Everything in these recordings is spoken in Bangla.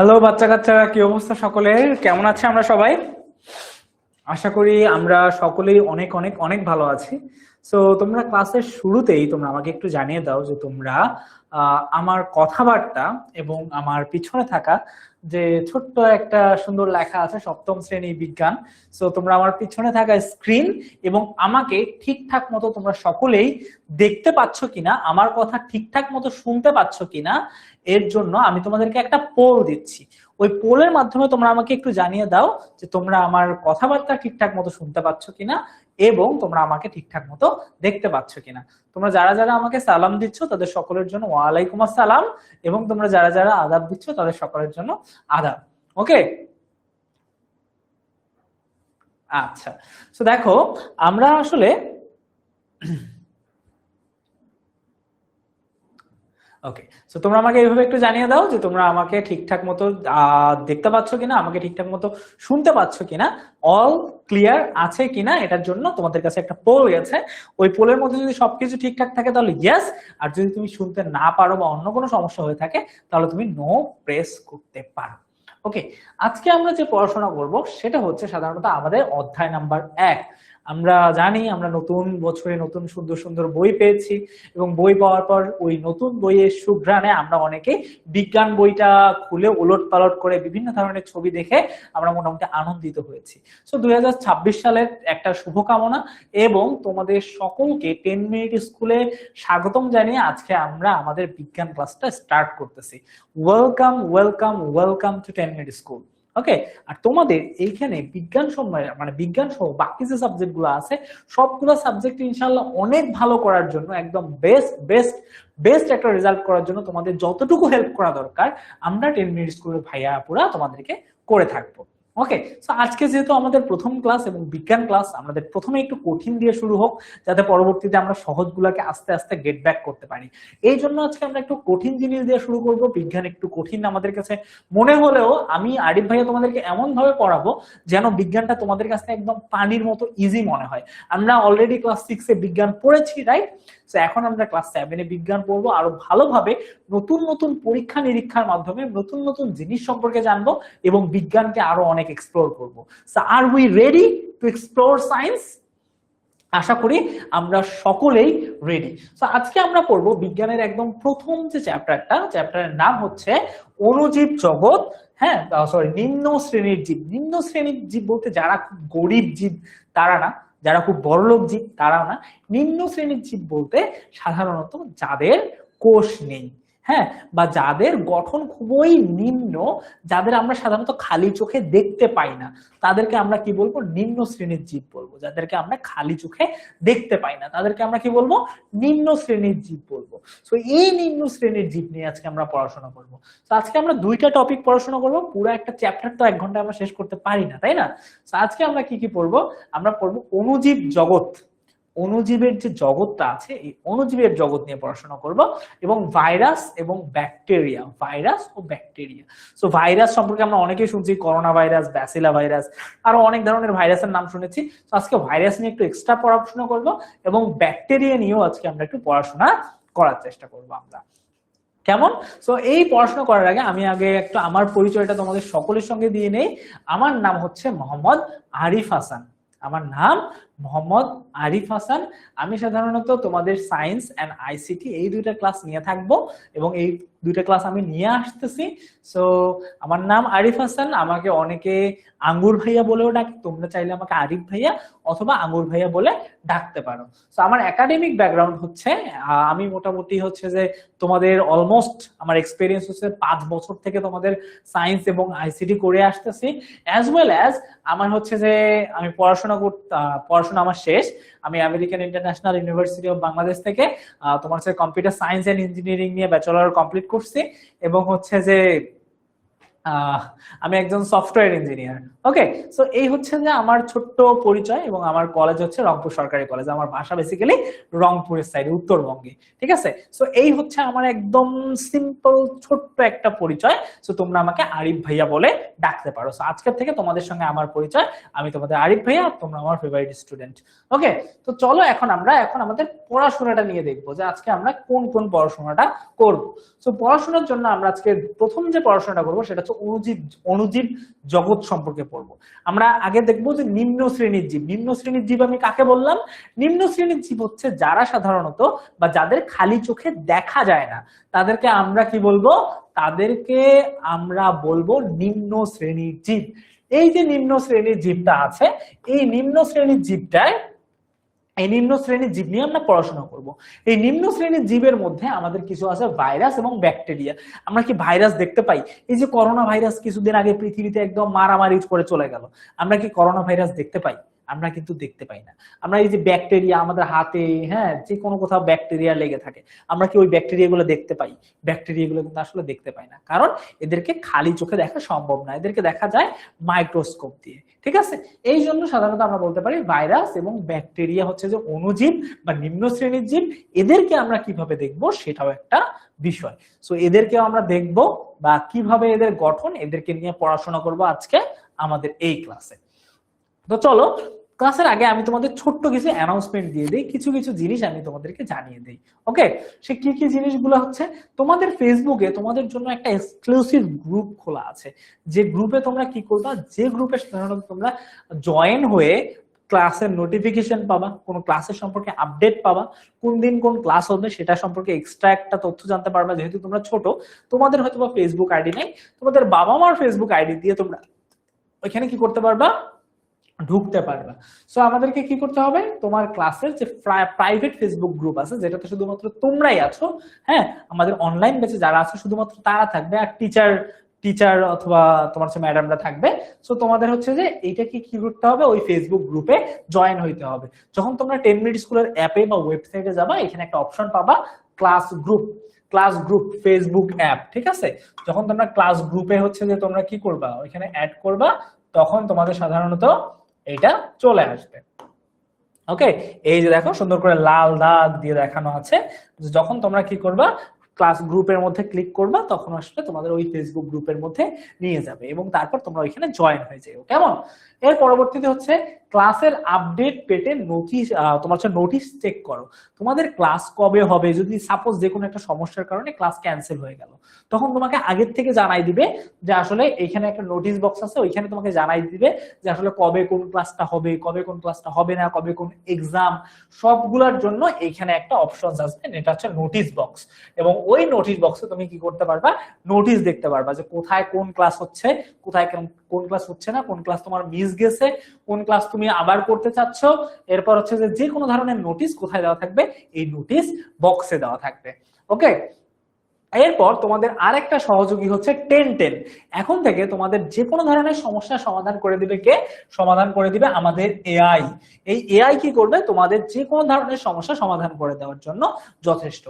হ্যালো বাচ্চা কাচ্চারা, কি অবস্থা সকলের? কেমন আছে আমরা সবাই? আশা করি আমরা সকলেই অনেক অনেক অনেক ভালো আছি। সো তোমরা ক্লাসের শুরুতেই তোমরা আমাকে একটু জানিয়ে দাও যে তোমরা আমার কথাবার্তা এবং আমার পিছনে থাকা যে ছোট্ট একটা সুন্দর লেখা আছে সপ্তম শ্রেণী বিজ্ঞান, সো তোমরা আমার পিছনে থাকা স্ক্রিন এবং আমাকে ঠিকঠাক মতো তোমরা সকলেই দেখতে পাচ্ছ কিনা, আমার কথা ঠিকঠাক মতো শুনতে পাচ্ছ কিনা, এর জন্য আমি তোমাদেরকে একটা পোল দিচ্ছি। ওই পোলের মাধ্যমে তোমরা আমাকে একটু জানিয়ে দাও যে তোমরা আমার কথাবার্তা ঠিকঠাক মতো শুনতে পাচ্ছ কিনা এবং তোমরা আমাকে ঠিকঠাক মতো দেখতে পাচ্ছ কিনা। তোমরা যারা যারা আমাকে সালাম দিচ্ছ তাদের সকলের জন্য ওয়ালাইকুম আসসালাম, এবং তোমরা যারা যারা আদাব দিচ্ছ তাদের সকলের জন্য আদাব। ওকে, আচ্ছা। তো দেখো, আমরা আসলে ওকে, তো তোমরা আমাকে এইভাবে একটু জানিয়ে দাও যে তোমরা আমাকে ঠিকঠাক মতো দেখতে পাচ্ছ কিনা, আমাকে ঠিকঠাক মতো শুনতে পাচ্ছ কিনা, অল ক্লিয়ার আছে কিনা। এটার জন্য তোমাদের কাছে একটা পোল গেছে। ওই পোলের মধ্যে যদি সবকিছু ঠিকঠাক থাকে তাহলে ইয়েস, আর যদি তুমি শুনতে না পারো বা অন্য কোনো সমস্যা হয়ে থাকে তাহলে তুমি নো প্রেস করতে পারো। ওকে, আজকে আমরা যে পড়াশোনা করব সেটা হচ্ছে সাধারণত আমাদের অধ্যায় নাম্বার 1। আমরা জানি আমরা নতুন বছরে নতুন সুন্দর সুন্দর বই পেয়েছি, এবং বই পাওয়ার পর ওই নতুন বইয়ের সুঘ্রাণে আমরা অনেকে বিজ্ঞান বইটা খুলে ওলট পালট করে বিভিন্ন ধরনের ছবি দেখে আমরা মোটামুটি আনন্দিত হয়েছি। সো 2026 সালের একটা শুভকামনা এবং তোমাদের সকলকে 10 মিনিট স্কুলে স্বাগতম জানিয়ে আজকে আমরা আমাদের বিজ্ঞান ক্লাসটা স্টার্ট করতেছি। Welcome welcome welcome to 10 minute School. Okay, আর তোমাদের এইখানে বিজ্ঞান সময় মানে বিজ্ঞান সহ বাকি যে সাবজেক্ট গুলো আছে সবগুলো সাবজেক্ট ইনশাআল্লাহ অনেক ভালো করার জন্য, একদম বেস্ট বেস্ট বেস্ট একটা রেজাল্ট করার জন্য তোমাদের যতটুকু হেল্প করা দরকার আমরা 10 মিনিট স্কুলের ভাইয়া আপুরা তোমাদেরকে করে থাকবো। ওকে, সো আজকে যেহেতু আমাদের প্রথম ক্লাস এবং বিজ্ঞান ক্লাস, আমাদের প্রথমে একটু কঠিন দিয়ে শুরু হোক যাতে পরবর্তীতে আমরা সহজগুলোকে আস্তে আস্তে গেট ব্যাক করতে পারি। এই জন্য আজকে আমরা একটু কঠিন জিনিস দিয়ে শুরু করব। বিজ্ঞান একটু কঠিন আমাদের কাছে মনে হলেও আমি আরিফ ভাইয়া তোমাদেরকে এমন ভাবে পড়াবো যেন বিজ্ঞানটা তোমাদের কাছে একদম পানির মতো ইজি মনে হয়। আমরা অলরেডি ক্লাস 6 এ বিজ্ঞান পড়েছি, রাইট? তো এখন আমরা ক্লাস 7 এ বিজ্ঞান পড়বো আরো ভালোভাবে, নতুন নতুন পরীক্ষা নিরীক্ষার মাধ্যমে নতুন নতুন জিনিস সম্পর্কে জানবো এবং বিজ্ঞানকে আরো অনেক এক্সপ্লোর করবো। So are we ready to explore science? আশা করি আমরা সকলেই রেডি। তো আজকে আমরা পড়বো বিজ্ঞানের একদম প্রথম যে চ্যাপ্টারটা, চ্যাপ্টারের নাম হচ্ছে অণুজীব জগৎ। হ্যাঁ, সরি, নিম্ন শ্রেণীর জীব। নিম্ন শ্রেণীর জীব বলতে যারা খুব গরিব জীব তারা না, যারা খুব বড়লোক জীব তারাও না। নিম্ন শ্রেণীর জীব বলতে সাধারণত যাদের কোষ নেই, হ্যাঁ, বা যাদের গঠন খুবই নিম্ন, যাদের আমরা সাধারণত খালি চোখে দেখতে পাই না, তাদেরকে আমরা কি বলবো? নিম্ন শ্রেণীর জীব বলবো। যাদেরকে আমরা খালি চোখে দেখতে পাই না তাদেরকে আমরা কি বলবো? নিম্ন শ্রেণীর জীব বলবো। তো এই নিম্ন শ্রেণীর জীব নিয়ে আজকে আমরা পড়াশোনা করবো। তো আজকে আমরা দুইটা টপিক পড়াশোনা করবো। পুরো একটা চ্যাপ্টার তো 1 ঘন্টা আমরা শেষ করতে পারি না, তাই না? তো আজকে আমরা কি কি পড়বো? আমরা পড়বো অণুজীব জগৎ। অণুজীবের যে জগৎটা আছে এই অণুজীবের জগৎ নিয়ে পড়াশোনা করব, এবং ভাইরাস এবং ব্যাকটেরিয়া, ভাইরাস ও ব্যাকটেরিয়া। সো ভাইরাস সম্পর্কে আমরা অনেকেই শুনছি, করোনা ভাইরাস, ব্যাসিলা ভাইরাস, আরো অনেক ধরনের ভাইরাসের নাম শুনেছি। তো আজকে ভাইরাস নিয়ে একটু এক্সট্রা পড়াশোনা করব এবং ব্যাকটেরিয়া নিয়েও আজকে আমরা একটু পড়াশোনা করার চেষ্টা করব আমরা। কেমন? সো এই পড়াশোনা করার আগে আমি একটু আমার পরিচয়টা তোমাদের সকলের সঙ্গে দিয়ে নেই। আমার নাম হচ্ছে মোহাম্মদ আরিফ হাসান। আমার নাম মোহাম্মদ আরিফ হাসান। আমি সাধারণত তোমাদের সায়েন্স এন্ড আইসিটি এই দুইটা ক্লাস নিয়ে থাকবো এবং এই দুইটা ক্লাস আমি নিয়ে আসতেছি। সো আমার নাম আরিফ হাসান, আমাকে অনেকে আঙ্গুর ভাইয়া বলেও ডাকে। তোমরা চাইলে আমাকে আরিফ ভাইয়া অথবা আঙ্গুর ভাইয়া বলে ডাকতে পারো। তো আমার একাডেমিক ব্যাকগ্রাউন্ড হচ্ছে, আমি মোটামুটি হচ্ছে যে তোমাদের অলমোস্ট আমার এক্সপেরিয়েন্স হচ্ছে 5 বছর থেকে তোমাদের সায়েন্স এবং আইসিটি করে আসতেছি। অ্যাজ ওয়েল অ্যাজ আমার হচ্ছে যে আমি পড়াশোনা আমার শেষ। আমি American international university of Bangladesh থেকে তোমার হচ্ছে কম্পিউটার সায়েন্স এন্ড ইঞ্জিনিয়ারিং নিয়ে ব্যাচেলর কমপ্লিট করছি, এবং হচ্ছে যে আমি একজন সফটওয়্যার ইঞ্জিনিয়ার। ওকে, সো এই হচ্ছে যে আমার ছোট্ট পরিচয়, এবং আমার কলেজ হচ্ছে রংপুর সরকারি কলেজ। আমার বাসা বেসিক্যালি রংপুরের সাইডে, উত্তরবঙ্গে। ঠিক আছে, সো এই হচ্ছে আমার একদম সিম্পল ছোট্ট একটা পরিচয়। সো তোমরা আমাকে আরিফ ভাইয়া বলে ডাকতে পারো। সো আজকের থেকে তোমাদের সঙ্গে আমার পরিচয়, আমি তোমাদের আরিফ ভাইয়া, তোমরা আমার ফেভারিট স্টুডেন্ট। ওকে, তো চলো এখন আমাদের পড়াশোনাটা নিয়ে দেখবো যে আজকে আমরা কোন কোন পড়াশোনাটা করব। সো পড়াশোনার জন্য আমরা আজকে প্রথম যে পড়াশোনাটা করবো সেটা হচ্ছে অণুজীব অণুজীব জগৎ সম্পর্কে পড়বো। আমরা আগে দেখবো যে নিম্ন শ্রেণীর জীব। নিম্ন শ্রেণীর জীব আমি কাকে বললাম? নিম্ন শ্রেণীর জীব হচ্ছে যারা সাধারণত বা যাদের খালি চোখে দেখা যায় না, তাদেরকে আমরা কি বলবো? তাদেরকে আমরা বলবো নিম্ন শ্রেণীর জীব। এই যে নিম্ন শ্রেণীর জীবটা আছে, এই নিম্ন শ্রেণীর জীবটায় এই নিম্ন শ্রেণীর জীব নিয়ে আমরা পড়াশোনা করব। এই নিম্ন শ্রেণীর জীবের মধ্যে আমাদের কিছু আছে ভাইরাস এবং ব্যাকটেরিয়া। আমরা কি ভাইরাস দেখতে পাই? এই যে করোনা ভাইরাস কিছুদিন আগে পৃথিবীতে একদম মারামারি করে চলে গেল, আমরা কি করোনা ভাইরাস দেখতে পাই? আমরা কিন্তু দেখতে পাই না। আমরা এই যে ব্যাকটেরিয়া আমাদের হাতে, হ্যাঁ, যে কোনো কোথাও ব্যাকটেরিয়া লেগে থাকে, আমরা কি ওই ব্যাকটেরিয়া গুলো দেখতে পাই? ব্যাকটেরিয়া গুলো কিন্তু আসলে দেখতে পাই না, কারণ এদেরকে খালি চোখে দেখা সম্ভব না, এদেরকে দেখা যায় মাইক্রোস্কোপ দিয়ে। ঠিক আছে, এই জন্য সাধারণত আমরা বলতে পারি ভাইরাস এবং ব্যাকটেরিয়া হচ্ছে যে অণুজীব বা নিম্ন শ্রেণীর জীব। এদেরকে আমরা কিভাবে দেখবো সেটাও একটা বিষয়। সো এদেরকেও আমরা দেখবো বা কিভাবে এদের গঠন, এদেরকে নিয়ে পড়াশোনা করব আজকে আমাদের এই ক্লাসে। তো চলো, ক্লাসের আগে আমি তোমাদের ছোট্ট কিছু অ্যানাউন্সমেন্ট দিয়ে দিই, কিছু কিছু জিনিস আমি তোমাদেরকে জানিয়ে দিই। ওকে, সে কি কি জিনিসগুলো হচ্ছে, তোমাদের ফেসবুকে তোমাদের জন্য একটা এক্সক্লুসিভ গ্রুপ খোলা আছে। যে গ্রুপে তোমরা কি করবা, যে গ্রুপে সাধারণত তোমরা জয়েন হয়ে ক্লাসের নোটিফিকেশন পাবা, কোন ক্লাসের সম্পর্কে আপডেট পাবা, কোন দিন কোন ক্লাস হবে সেটা সম্পর্কে এক্সট্রা একটা তথ্য জানতে পারবা। যেহেতু তোমরা ছোট, তোমাদের হয়তো বা ফেসবুক আইডি নেই, তোমাদের বাবা মার ফেসবুক আইডি দিয়ে তোমরা ওইখানে কি করতে পারবা, ঢুকতে পারবা। সো আমাদেরকে কি করতে হবে, তোমার ক্লাসের যে প্রাইভেট ফেসবুক গ্রুপ আছে যেটাতে শুধুমাত্র তোমরাই আছো, হ্যাঁ, আমাদের অনলাইন ব্যাচে যারা আছে শুধুমাত্র তারা থাকবে, আর টিচার টিচার অথবা তোমার হচ্ছে ম্যাডামরা থাকবে। সো তোমাদের হচ্ছে যে এইটাকে কি করতে হবে, ওই ফেসবুক গ্রুপে জয়েন হইতে হবে। যখন তোমরা 10 মিনিট স্কুলের অ্যাপে বা ওয়েবসাইটে যাবা, এখানে একটা অপশন পাবা class group, class group Facebook app. ঠিক আছে, যখন তোমরা ক্লাস গ্রুপে হচ্ছে যে তোমরা কি করবা, ওইখানে অ্যাড করবা, তখন তোমাদের সাধারণত এটা চলে আসবে। ওকে, এই যে দেখো সুন্দর করে লাল দাগ দিয়ে দেখানো আছে, যখন তোমরা কি করবা, ক্লাস গ্রুপের মধ্যে ক্লিক করবা, তখন আসলে তোমাদের ওই ফেসবুক গ্রুপের মধ্যে নিয়ে যাবে এবং তারপর তোমরা ওইখানে জয়েন হয়ে যাও। কেমন? এর পরবর্তীতে হচ্ছে ক্লাসের আপডেট পেতে নোটিশ, তোমার হচ্ছে নোটিশ চেক করো। তোমাদের ক্লাস কবে হবে, যদি সাপোজ যে কোনো একটা সমস্যার কারণে ক্লাস ক্যান্সেল হয়ে গেল, তখন তোমাকে আগের থেকে জানাই দিবে যে আসলে এখানে একটা নোটিশ বক্স আছে, ওইখানে তোমাকে জানাই দিবে যে আসলে কবে কোন ক্লাসটা হবে, কবে কোন ক্লাসটা হবে না, কবে কোন এক্সাম, সবগুলোর জন্য এখানে একটা অপশন আসবে, এটা হচ্ছে নোটিশ বক্স। এবং ওই নোটিশ বক্সে তুমি কি করতে পারবা, নোটিশ দেখতে পারবা যে কোথায় কোন ক্লাস হচ্ছে, কোথায় কোন ক্লাস হচ্ছে না, কোন ক্লাস তোমার মিস গেছে, কোন ক্লাস তুমি আবার করতে চাচ্ছ। এরপর হচ্ছে যে কোনো ধরনের নোটিশ কোথায় দেওয়া থাকবে, এই নোটিশ বক্সে দেওয়া থাকবে। ওকে, এরপর তোমাদের আরেকটা সহযোগী হচ্ছে 1010। এখন থেকে তোমাদের যে কোনো ধরনের সমস্যার সমাধান করে দিবে কে, সমাধান করে দিবে আমাদের এআই। এই এআই কি করবে, তোমাদের যে কোনো ধরনের সমস্যা সমাধান করে দেওয়ার জন্য যথেষ্ট।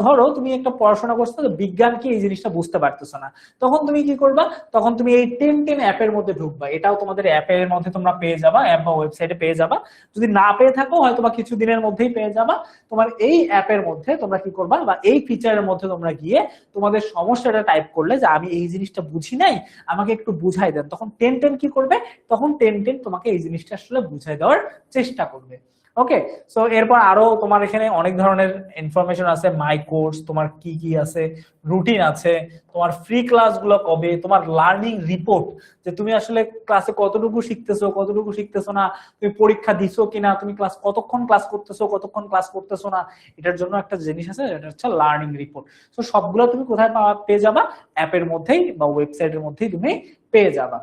ধরো তুমি একটা পড়াশোনা করছো, বিজ্ঞান কি এই জিনিসটা বুঝতে পারতেছো না, তখন তুমি কি করবা, তখন তুমি এই 1010 অ্যাপের মধ্যে ঢুকবা। এটাও তোমাদের অ্যাপের মধ্যে তোমরা পেয়ে যাবা, অ্যাপ বা ওয়েবসাইটে পেয়ে যাবা। যদি না পেয়ে থাকো হয়তো বা কিছু দিনের মধ্যেই পেয়ে যাবা। তোমার এই অ্যাপের মধ্যে তোমরা কি করবা, বা এই ফিচারের মধ্যে তোমরা গিয়ে তোমাদের সমস্যাটা টাইপ করলে যে আমি এই জিনিসটা বুঝি নাই, আমাকে একটু বুঝাই দেন, তখন 1010 কি করবে, তখন 1010 তোমাকে এই জিনিসটা আসলে বুঝাই দেওয়ার চেষ্টা করবে। ওকে, সো এরপর আরো তোমার এখানে অনেক ধরনের ইনফরমেশন আছে, মাই কোর্স, তোমার কি কি আছে, রুটিন আছে, তোমার ফ্রি ক্লাসগুলো কবে, তোমার লার্নিং রিপোর্ট, যে তুমি আসলে ক্লাসে কতটুকু শিখতেছো, কতটুকু শিখতেছো না, তুমি পরীক্ষা দিছো কিনা, তুমি ক্লাস কতক্ষণ ক্লাস করতেছো, কতক্ষণ ক্লাস করতেছো না, এটার জন্য একটা জিনিস আছে, এটা হচ্ছে লার্নিং রিপোর্ট। তো সবগুলো তুমি কোথায় পেয়ে যাবা, অ্যাপের মধ্যেই বা ওয়েবসাইটের মধ্যেই তুমি পেয়ে যাবা।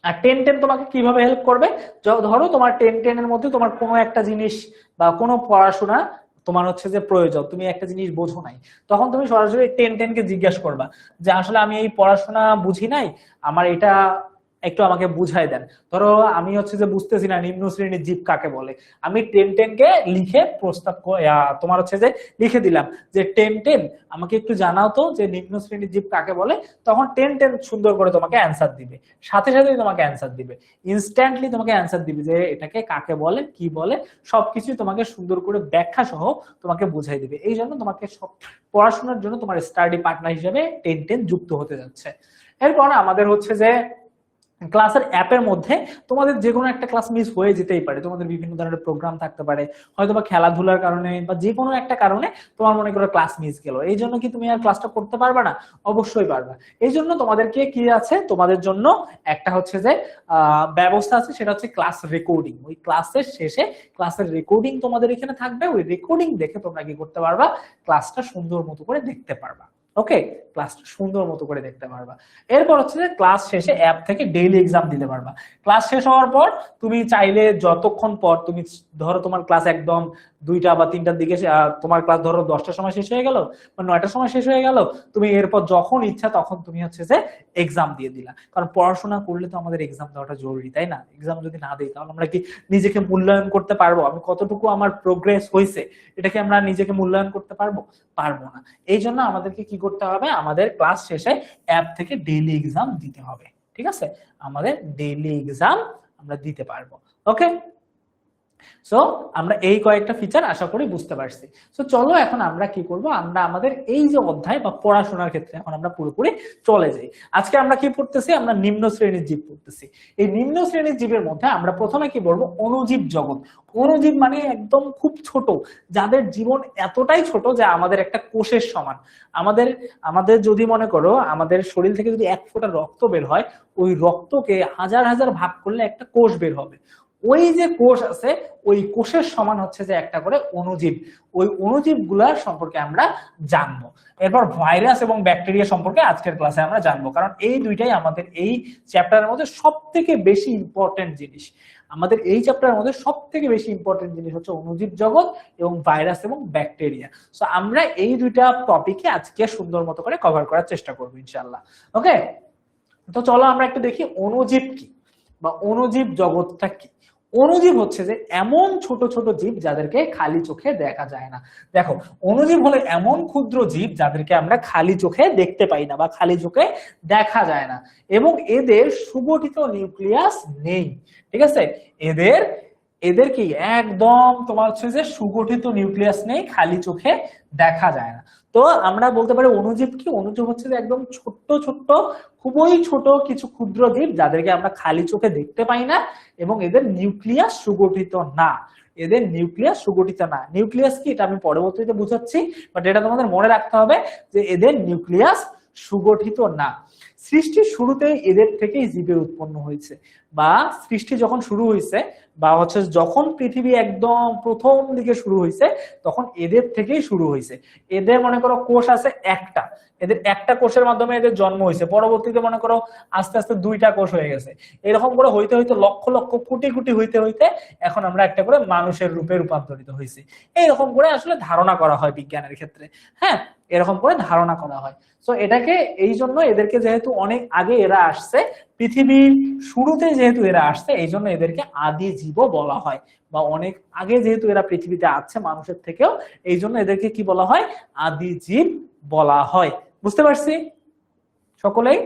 আর 1010 তোমাকে কিভাবে হেল্প করবে, ধরো তোমার 1010 এর মধ্যে তোমার কোনো একটা জিনিস বা কোনো পড়াশোনা তোমার হচ্ছে যে প্রয়োজন, তুমি একটা জিনিস বোঝো নাই, তখন তুমি সরাসরি 1010 কে জিজ্ঞাসা করবা যে আসলে আমি এই পড়াশোনা বুঝি নাই, আমার এটা একটু আমাকে বুঝাই দেন। ধরো আমি হচ্ছে যে বুঝতেছি না নিম্ন শ্রেণীর জীব কাকে বলে, আমি 1010 কে লিখে প্রস্তাব তোমার হচ্ছে যে লিখে দিলাম যে 1010 আমাকে একটু জানাও তো যে নিম্ন শ্রেণীর জীব কাকে বলে, তখন 1010 সুন্দর করে তোমাকে অ্যান্সার দিবে, সাথে সাথেই তোমাকে অ্যান্সার দিবে, ইনস্ট্যান্টলি তোমাকে অ্যান্সার দিবে যে এটাকে কাকে বলে, কি বলে, সবকিছু তোমাকে সুন্দর করে ব্যাখ্যা সহ তোমাকে বুঝাই দিবে। এই জন্য তোমাকে সব পড়াশোনার জন্য তোমার স্টাডি পার্টনার হিসেবে 1010 যুক্ত হতে যাচ্ছে। এরপর আমাদের হচ্ছে যে ক্লাসের অ্যাপের মধ্যে তোমাদের যে কোনো একটা ক্লাস মিস হয়ে যেতেই পারে, তোমাদের বিভিন্ন ধরনের প্রোগ্রাম থাকতে পারে, হয়তো বা খেলাধুলার কারণে বা যে কোনো একটা কারণে তোমার মনে করো ক্লাস মিস গেল, এই জন্য কি তুমি আর ক্লাসটা করতে পারবে না? অবশ্যই পারবা। এই জন্য তোমাদেরকে কি আছে, তোমাদের জন্য একটা হচ্ছে যে ব্যবস্থা আছে, সেটা হচ্ছে ক্লাস রেকর্ডিং। ওই ক্লাসের শেষে ক্লাসের রেকর্ডিং তোমাদের এখানে থাকবে, ওই রেকর্ডিং দেখে তোমরা কি করতে পারবা, ক্লাসটা সুন্দর মতো করে দেখতে পারবা। ওকে, ক্লাসটা সুন্দর মতো করে দেখতে পারবা। এরপর হচ্ছে যে ক্লাস শেষে অ্যাপ থেকে ডেইলি এক্সাম দিতে পারবা। ক্লাস শেষ হওয়ার পর তুমি চাইলে যতক্ষণ পর তুমি ধরো তোমার ক্লাস একদম 2টা বা 3টার দিকে তোমার ক্লাস ধরো 10টার সময় শেষ হয়ে গেল বা 9টার সময় শেষ হয়ে গেল, তুমি এরপর যখন ইচ্ছা তখন তুমি হচ্ছে যে এক্সাম দিয়ে দিলা। কারণ পড়াশোনা করলে তো আমাদের এক্সাম দেওয়াটা জরুরি, তাই না? এক্সাম যদি না দিই তাহলে আমরা কি নিজেকে মূল্যায়ন করতে পারবো? আমি কতটুকু আমার প্রোগ্রেস হয়েছে এটাকে আমরা নিজেকে মূল্যায়ন করতে পারবো? পারবো না। এই জন্য আমাদেরকে কি করতে হবে, আমাদের ক্লাস শেষে অ্যাপ থেকে ডেইলি এক্সাম দিতে হবে। ঠিক আছে, আমাদের ডেইলি এক্সাম আমরা দিতে পারবো। ওকে, সো আমরা এই কয়েকটা ফিচার আশা করি বুঝতে পারছি। সো চলো এখন আমরা কি করব, আমরা আমাদের এই যে অধ্যায় বা পড়াশোনার ক্ষেত্রে এখন আমরা পুরোপুরি চলে যাই। আজকে আমরা কি পড়তেছি, আমরা নিম্ন শ্রেণীর জীব পড়তেছি। এই নিম্ন শ্রেণীর জীবের মধ্যে আমরা প্রথমে কি বলবো, অণুজীব জগৎ। অণুজীব মানে একদম খুব ছোট, যাদের জীবন এতটাই ছোট যে আমাদের একটা কোষের সমান। আমাদের আমাদের যদি মনে করো আমাদের শরীর থেকে যদি 1 ফোঁটা রক্ত বের হয়, ওই রক্তকে হাজার হাজার ভাগ করলে একটা কোষ বের হবে। ওই যে কোষ আছে, ওই কোষের সমান হচ্ছে যে একটা করে অণুজীব। ওই অণুজীব গুলার সম্পর্কে আমরা জানবো। এরপর ভাইরাস এবং ব্যাকটেরিয়া সম্পর্কে আজকের ক্লাসে আমরা জানবো, কারণ এই দুইটাই আমাদের এই চ্যাপ্টারের মধ্যে সব থেকে বেশি ইম্পর্টেন্ট জিনিস। আমাদের এই চ্যাপ্টারের মধ্যে সব থেকে বেশি ইম্পর্টেন্ট জিনিস হচ্ছে অণুজীব জগৎ এবং ভাইরাস এবং ব্যাকটেরিয়া। সো আমরা এই দুইটা টপিকে আজকে সুন্দর মতো করে কভার করার চেষ্টা করবো ইনশাআল্লাহ। ওকে, তো চলো আমরা একটু দেখি অণুজীব কি বা অণুজীব জগৎটা কি। অণুজীব হচ্ছে যে এমন ছোট ছোট জীব যাদেরকে খালি চোখে দেখা যায় না। দেখো, অণুজীব হলো এমন ক্ষুদ্র জীব যাদেরকে আমরা খালি চোখে দেখতে পাই না বা খালি চোখে দেখা যায় না, এবং এদের সুগঠিত নিউক্লিয়াস নেই। ঠিক আছে, এদের এদের কি একদম তোমার হচ্ছে যে সুগঠিত নিউক্লিয়াস নেই, খালি চোখে দেখা যায় না। তো আমরা বলতে পারি অণুজীব কি, অণুজীব হচ্ছে যে একদম ছোট্ট ছোট্ট খুবই ছোট কিছু ক্ষুদ্র জীব যাদেরকে আমরা খালি চোখে দেখতে পাই না, এবং এদের নিউক্লিয়াস সুগঠিত না। এদের নিউক্লিয়াস সুগঠিত না। নিউক্লিয়াস কি এটা আমি পরবর্তীতে বুঝাচ্ছি, বাট এটা তোমাদের মনে রাখতে হবে যে এদের নিউক্লিয়াস সুগঠিত না। সৃষ্টির শুরুতেই এদের থেকেই জীবের উৎপন্ন হয়েছে, বা সৃষ্টি যখন শুরু হয়েছে বা হচ্ছে যখন পৃথিবী একদম প্রথম দিকে শুরু হয়েছে তখন এদের থেকেই শুরু হয়েছে। এদের মনে করো কোষ আছে একটা, এদের একটা কোষের মাধ্যমে এদের জন্ম হয়েছে, পরবর্তীতে মনে করো আস্তে আস্তে 2টা কোষ হয়ে গেছে, এরকম করে হইতে হইতে লক্ষ লক্ষ কোটি কোটি হইতে হইতে এখন আমরা একটা করে মানুষের রূপে রূপান্তরিত হয়েছি। এইরকম করে আসলে ধারণা করা হয় বিজ্ঞানের ক্ষেত্রে। হ্যাঁ, এরকম করে ধারণা করা হয়। তো এটাকে এই জন্য এদেরকে যেহেতু অনেক আগে এরা আসছে, পৃথিবীর শুরুতে যেহেতু এরা আসছে, এই জন্য এদেরকে আদি জীবও বলা হয়, বা অনেক আগে যেহেতু এরা পৃথিবীতে আছে মানুষের থেকেও, এই জন্য এদেরকে কি বলা হয়, আদি জীব বলা হয়। বুঝতে পারছি সকলেই?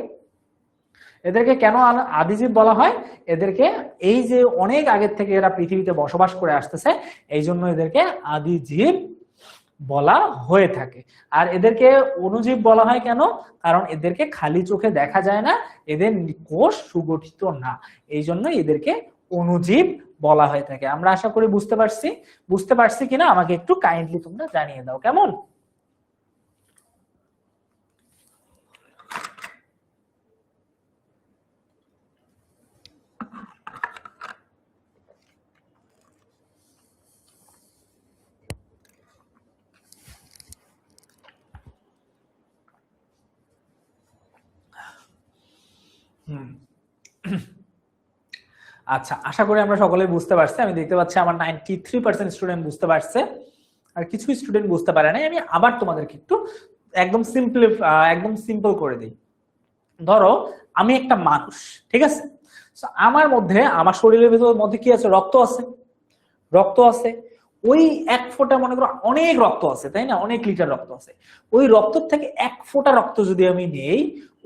এদেরকে কেন আদিজীব বলা হয়, এদেরকে এই যে অনেক আগের থেকে এরা পৃথিবীতে বসবাস করে আসতেছে, এই জন্য এদেরকে আদিজীব বলা হয়ে থাকে। আর এদেরকে অণুজীব বলা হয় কেন, কারণ এদেরকে খালি চোখে দেখা যায় না, এদের কোষ সুগঠিত না, এই জন্য এদেরকে অণুজীব বলা হয়ে থাকে। আমরা আশা করি বুঝতে পারছি কিনা আমাকে একটু কাইন্ডলি তোমরা জানিয়ে দাও, কেমন? আচ্ছা, আশা করি আমরা সকলে বুঝতে পারছি। আমি দেখতে পাচ্ছি আমার 93% স্টুডেন্ট বুঝতে পারছে, আর কিছু স্টুডেন্ট বুঝতে পারে না। আমি আবার তোমাদেরকে একটু একদম সিম্পল করে দিই। ধরো আমি একটা মানুষ, ঠিক আছে, আমার মধ্যে আমার শরীরের ভেতর মধ্যে কি আছে, রক্ত আছে। রক্ত আছে, ওই 1 ফোঁটা মনে করো অনেক রক্ত আছে, তাই না, অনেক লিটার রক্ত আছে। ওই রক্ত থেকে 1 ফোঁটা রক্ত যদি আমি নেই,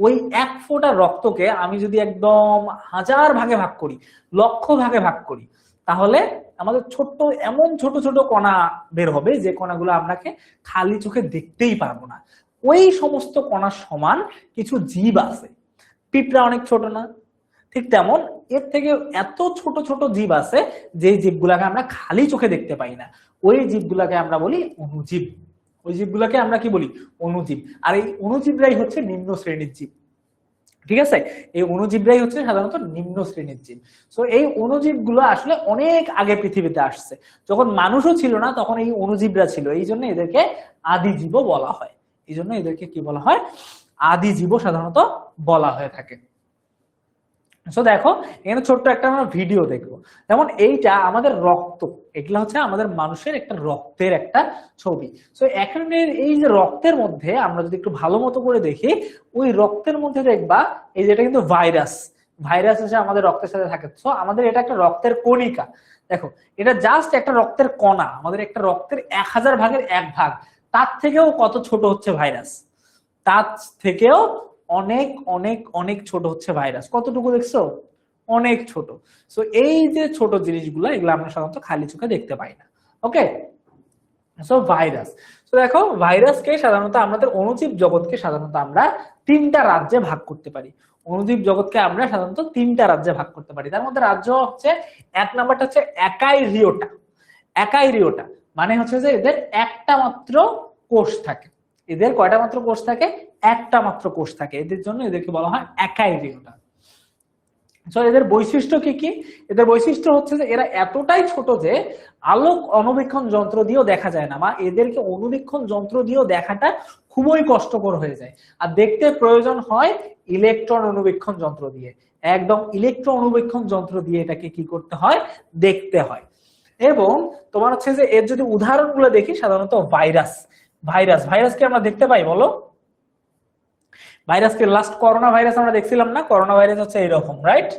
ওই 1 ফোঁটা রক্তকে আমি যদি একদম 1000 ভাগে ভাগ করি, লক্ষ ভাগে ভাগ করি, তাহলে আমাদের ছোট্ট এমন ছোট ছোট কণা বের হবে যে কণাগুলো আপনাকে খালি চোখে দেখতেই পারবো না। ওই সমস্ত কণার সমান কিছু জীব আছে। পিঁপড়া অনেক ছোট না, ঠিক তেমন এর থেকে এত ছোট ছোট জীব আছে যে জীবগুলাকে আমরা খালি চোখে দেখতে পাই না, ওই জীবগুলাকে আমরা বলি অণুজীব। ওই জীবগুলাকে আমরা কি বলি? অণুজীব। আর এই অণুজীবরাই হচ্ছে নিম্ন শ্রেণীর জীব। ঠিক আছে, এই অণুজীবরাই হচ্ছে সাধারণত নিম্ন শ্রেণীর জীব। তো এই অণুজীব গুলো আসলে অনেক আগে পৃথিবীতে আসছে, যখন মানুষও ছিল না তখন এই অণুজীবরা ছিল, এই জন্য এদেরকে আদিজীবও বলা হয়। এই জন্য এদেরকে কি বলা হয়? আদিজীবও সাধারণত বলা হয়ে থাকে। সো দেখো এখানে ছোট্ট একটা আমরা ভিডিও দেখবো। যেমন এইটা আমাদের রক্ত, এগুলা হচ্ছে আমাদের মানুষের একটা রক্তের একটা ছবি। সো এখানে এই যে রক্তের মধ্যে আমরা যদি একটু ভালো মতো করে দেখি, ওই রক্তের মধ্যে দেখবা এই যেটা কিন্তু ভাইরাস, ভাইরাস হচ্ছে আমাদের রক্তের সাথে থাকে। সো আমাদের এটা একটা রক্তের কণিকা। দেখো এটা জাস্ট একটা রক্তের কণা, আমাদের একটা রক্তের 1000 ভাগের 1 ভাগ, তার থেকেও কত ছোট হচ্ছে ভাইরাস, তার থেকেও অনেক অনেক অনেক ছোট হচ্ছে ভাইরাস। কতটুকু দেখছো? অনেক ছোট। সো এই যে ছোট জিনিসগুলো, এগুলো আমরা সাধারণত খালি চোখে দেখতে পাই না। ওকে, সো ভাইরাস। তো দেখো ভাইরাসকে সাধারণত আমাদের অণুজীব জগৎকে সাধারণত আমরা 3টা রাজ্যে ভাগ করতে পারি। অণুজীব জগৎকে আমরা সাধারণত 3টা রাজ্যে ভাগ করতে পারি। তার মধ্যে রাজ্য হচ্ছে, 1 নাম্বারটা হচ্ছে একাইরিওটা। একাইরিওটা মানে হচ্ছে যে এদের একটা মাত্র কোষ থাকে। এদের কয়টা মাত্র কোষ থাকে? একটা মাত্র কোষ থাকে, এদের জন্য এদেরকে বলা হয় একাইরিওটা। এদের বৈশিষ্ট্য কি কি? এদের বৈশিষ্ট্য হচ্ছে যে এরা এতটাই ছোট যে আলোক অণুবীক্ষণ যন্ত্র দিয়েও দেখা যায় না, বা এদেরকে অণুবীক্ষণ যন্ত্র দিয়েও দেখাটা খুবই কষ্টকর হয়ে যায়। আর দেখতে প্রয়োজন হয় ইলেকট্রন অণুবীক্ষণ যন্ত্র দিয়ে, একদম ইলেকট্রন অণুবীক্ষণ যন্ত্র দিয়ে এটাকে কি করতে হয়? দেখতে হয়। এবং তোমার হচ্ছে যে এর যদি উদাহরণগুলো দেখি, সাধারণত ভাইরাস, ভাইরাসকে আমরা দেখতে পাই, বলো ভাইরাসকে লাস্ট করোনা ভাইরাস আমরা দেখছিলাম না? করোনা ভাইরাস হচ্ছে এরকম, রাইট?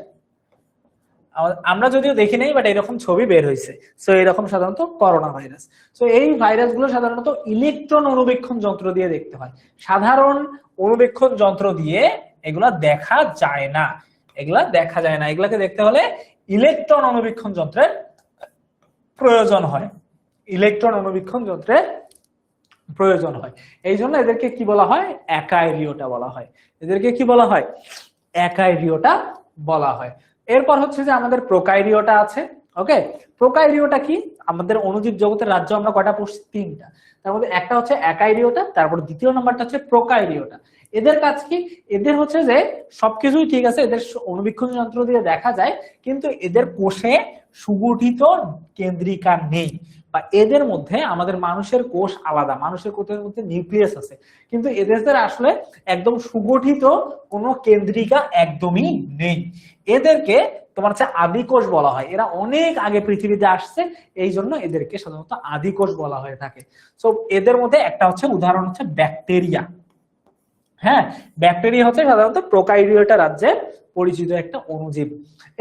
আমরা যদিও দেখি নাই, বাট এরকম ছবি বের হয়েছে। সো এরকম সাধারণত করোনা ভাইরাস। সো এই ভাইরাস গুলো সাধারণত ইলেকট্রন অণুবীক্ষণ যন্ত্র দিয়ে দেখতে হয়, সাধারণ অণুবীক্ষণ যন্ত্র দিয়ে এগুলা দেখা যায় না, এগুলাকে দেখতে হলে ইলেকট্রন অণুবীক্ষণ যন্ত্রের প্রয়োজন হয়, ইলেকট্রন অণুবীক্ষণ যন্ত্রের প্রয়োজন হয়। এই জন্য এদেরকে কি বলা হয়? একাইরিওটা বলা হয়। এদেরকে কি বলা হয়? একাইরিওটা বলা হয়। এরপর হচ্ছে যে আমাদের প্রোকাইরিওটা আছে। ওকে, প্রোকাইরিওটা কি? আমাদের অণুজীব জগতের রাজ্য আমরা কয়টা পড়ছি? 3টা। তার মধ্যে একটা হচ্ছে একাইরিওটা, তারপর দ্বিতীয় নাম্বারটা হচ্ছে প্রোকাইরিওটা। এদের কাজ কি? এদের হচ্ছে যে সবকিছুই ঠিক আছে, এদের অণুবীক্ষণ যন্ত্র দিয়ে দেখা যায়, কিন্তু এদের কোষে সুগঠিত কেন্দ্রিকা নেই, বা এদের মধ্যে আমাদের মানুষের কোষ আলাদা, মানুষের কোষের মধ্যে নিউক্লিয়াস আছে, কিন্তু এদের আসলে একদম সুগঠিত কোনো কেন্দ্রিকা একদমই নেই। এদেরকে তোমার হচ্ছে আদিকোষ বলা হয়। এরা অনেক আগে পৃথিবীতে আসছে, এই জন্য এদেরকে সাধারণত আদিকোষ বলা হয়ে থাকে। সো এদের মধ্যে একটা হচ্ছে উদাহরণ হচ্ছে ব্যাকটেরিয়া। হ্যাঁ, ব্যাকটেরিয়া হচ্ছে সাধারণত প্রোকাইরিওটা রাজ্যে পরিচিত একটা অণুজীব।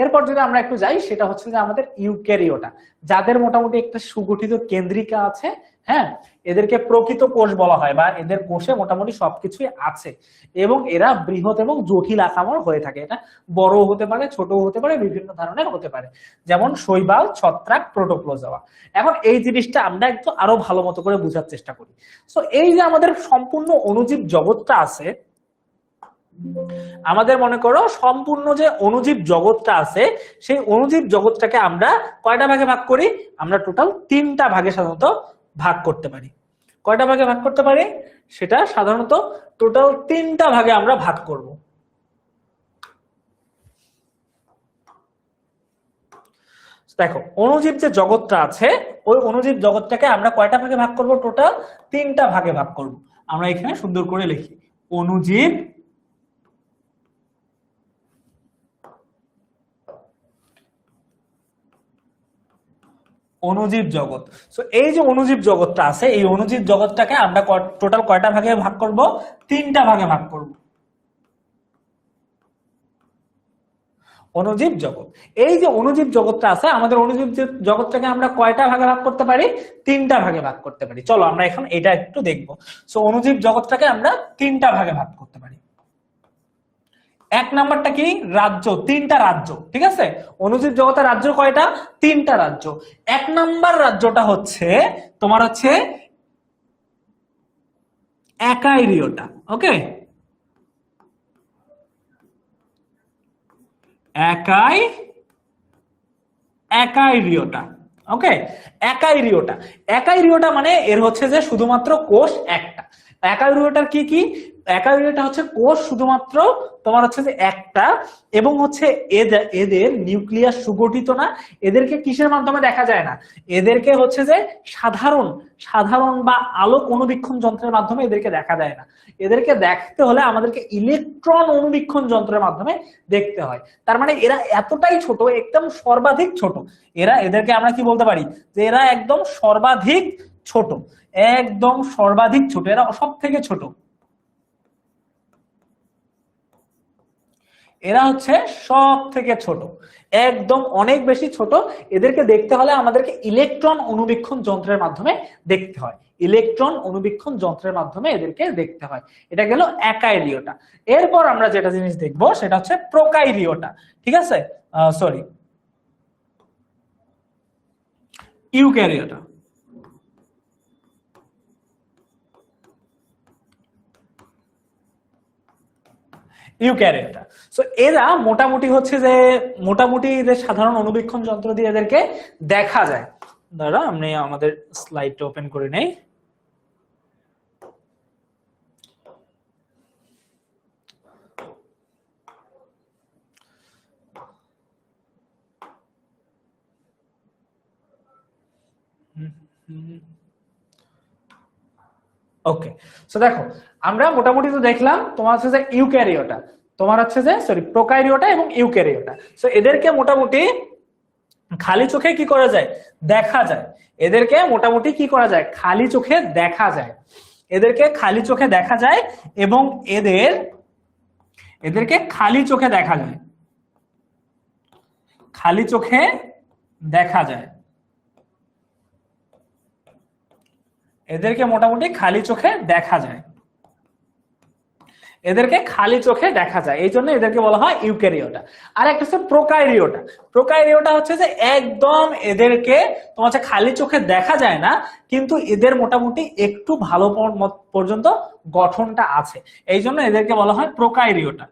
এরপর যদি আমরা একটু যাই, সেটা হচ্ছে যে আমাদের ইউক্যারিওটা, যাদের মোটামুটি একটা সুগঠিত কেন্দ্রিকা আছে। হ্যাঁ, এদেরকে প্রকৃত কোষ বলা হয়, বা এদের কোষে মোটামুটি সবকিছুই আছে, এবং এরা বৃহৎ এবং জটিল আকারের হয়ে থাকে। এটা বড় হতে পারে, ছোট হতে পারে, বিভিন্ন ধরনের হতে পারে, যেমন শৈবাল, ছত্রাক, প্রোটোপ্লোজোয়া। এখন এই জিনিসটা আমরা একটু আরো ভালো মতো করে বোঝার চেষ্টা করি। সো এই যে আমাদের সম্পূর্ণ অণুজীব জগৎটা আছে, আমাদের মনে করো সম্পূর্ণ যে অণুজীব জগৎটা আছে, সেই অণুজীব জগৎটাকে আমরা কয়টা ভাগে ভাগ করি? আমরা টোটাল 3টা ভাগে সাধারণত ভাগ করতে পারি। কয়টা ভাগে ভাগ করতে পারি? সেটা সাধারণত টোটাল 3টা ভাগে আমরা ভাগ করব। দেখো অণুজীব যে জগৎটা আছে, ওই অণুজীব জগৎটাকে আমরা কয়টা ভাগে ভাগ করব? টোটাল 3টা ভাগে ভাগ করব। আমরা এখানে সুন্দর করে লিখি অণুজীব অণুজীব জগৎ। সো এই যে অণুজীব জগৎটা আছে, এই অণুজীব জগৎটাকে আমরা টোটাল কয়টা ভাগে ভাগ করব? 3টা ভাগে ভাগ করব। অণুজীব জগৎ, এই যে অণুজীব জগৎটা আছে, আমাদের অণুজীব জগৎটাকে আমরা কয়টা ভাগে ভাগ করতে পারি? 3টা ভাগে ভাগ করতে পারি। চলো আমরা এখন এটা একটু দেখবো। সো অণুজীব জগৎটাকে আমরা 3টা ভাগে ভাগ করতে পারি। 1 নাম্বারটা কি? রাজ্য, 3টা রাজ্য। ঠিক আছে, অণুজীব জগতের রাজ্য কয়টা? 3টা রাজ্য। 1 নাম্বার রাজ্যটা হচ্ছে তোমার হচ্ছে একাইরিওটা। ওকে, অ্যাকাইরিওটা। ওকে, অ্যাকাইরিওটা মানে এর হচ্ছে যে শুধুমাত্র কোষ একটা। অ্যাকাইরিওটার কি কি? অ্যাকাইরিওটা হচ্ছে কোষ শুধুমাত্র তোমার হচ্ছে যে একটা, এবং হচ্ছে এদের নিউক্লিয়াস সুগঠিত না। এদেরকে কিসের মাধ্যমে দেখা যায় না? এদেরকে হচ্ছে যে সাধারণ সাধারণ বা আলোক অনুবীক্ষণ যন্ত্রের মাধ্যমে এদেরকে দেখা যায় না। এদেরকে দেখতে হলে আমাদেরকে ইলেকট্রন অনুবীক্ষণ যন্ত্রের মাধ্যমে দেখতে হয়। তার মানে এরা এতটাই ছোট, একদম সর্বাধিক ছোট। এদেরকে আমরা কি বলতে পারি? যে এরা একদম সর্বাধিক ছোট, একদম সর্বাধিক ছোট, এরা সব থেকে ছোট। এরা হচ্ছে সব থেকে ছোট, একদম অনেক বেশি ছোট। এদেরকে দেখতে হলে আমাদেরকে ইলেকট্রন অনুবীক্ষণ যন্ত্রের মাধ্যমে দেখতে হয়, ইলেকট্রন অনুবীক্ষণ যন্ত্রের মাধ্যমে এদেরকে দেখতে হয়। এটা গেল অ্যাকাইরিওটা। এরপর আমরা যেটা জিনিস দেখবো সেটা হচ্ছে প্রোকাইরিওটা। ঠিক আছে, সরি, ইউক্যারিওটা। ইউক্যারিওটা। সো এরা মোটামুটি হচ্ছে যে সাধারণ অনুবীক্ষণ যন্ত্র দিয়ে এদেরকে দেখা যায়। দাঁড়া, আমি আমাদের স্লাইডটা ওপেন করে নেই। ওকে, সো দেখো আমরা মোটামুটি তো দেখলাম তোমার হচ্ছে যে ইউক্যারিওটা, তোমার হচ্ছে যে সরি প্রোকারিওটা এবং ইউক্যারিওটা। সো এদেরকে মোটামুটি খালি চোখে কি করা যায়? দেখা যায়। এদেরকে মোটামুটি কি করা যায়? খালি চোখে দেখা যায়। এদেরকে খালি চোখে দেখা যায় এবং এদেরকে খালি চোখে দেখা যায়, খালি চোখে দেখা যায়। এদেরকে মোটামুটি খালি চোখে দেখা যায়, এদেরকে খালি চোখে দেখা যায়, এই জন্য এদেরকে বলা হয় ইউক্যারিওটা। আর একটা হচ্ছে প্রোকারিওটা। প্রোকারিওটা হচ্ছে যে একদম এদেরকে তোমার হচ্ছে খালি চোখে দেখা যায় না, কিন্তু এদের মোটামুটি একটু ভালো পর্যন্ত গঠনটা আছে, এই জন্য এদেরকে বলা হয় প্রোকারিওটা।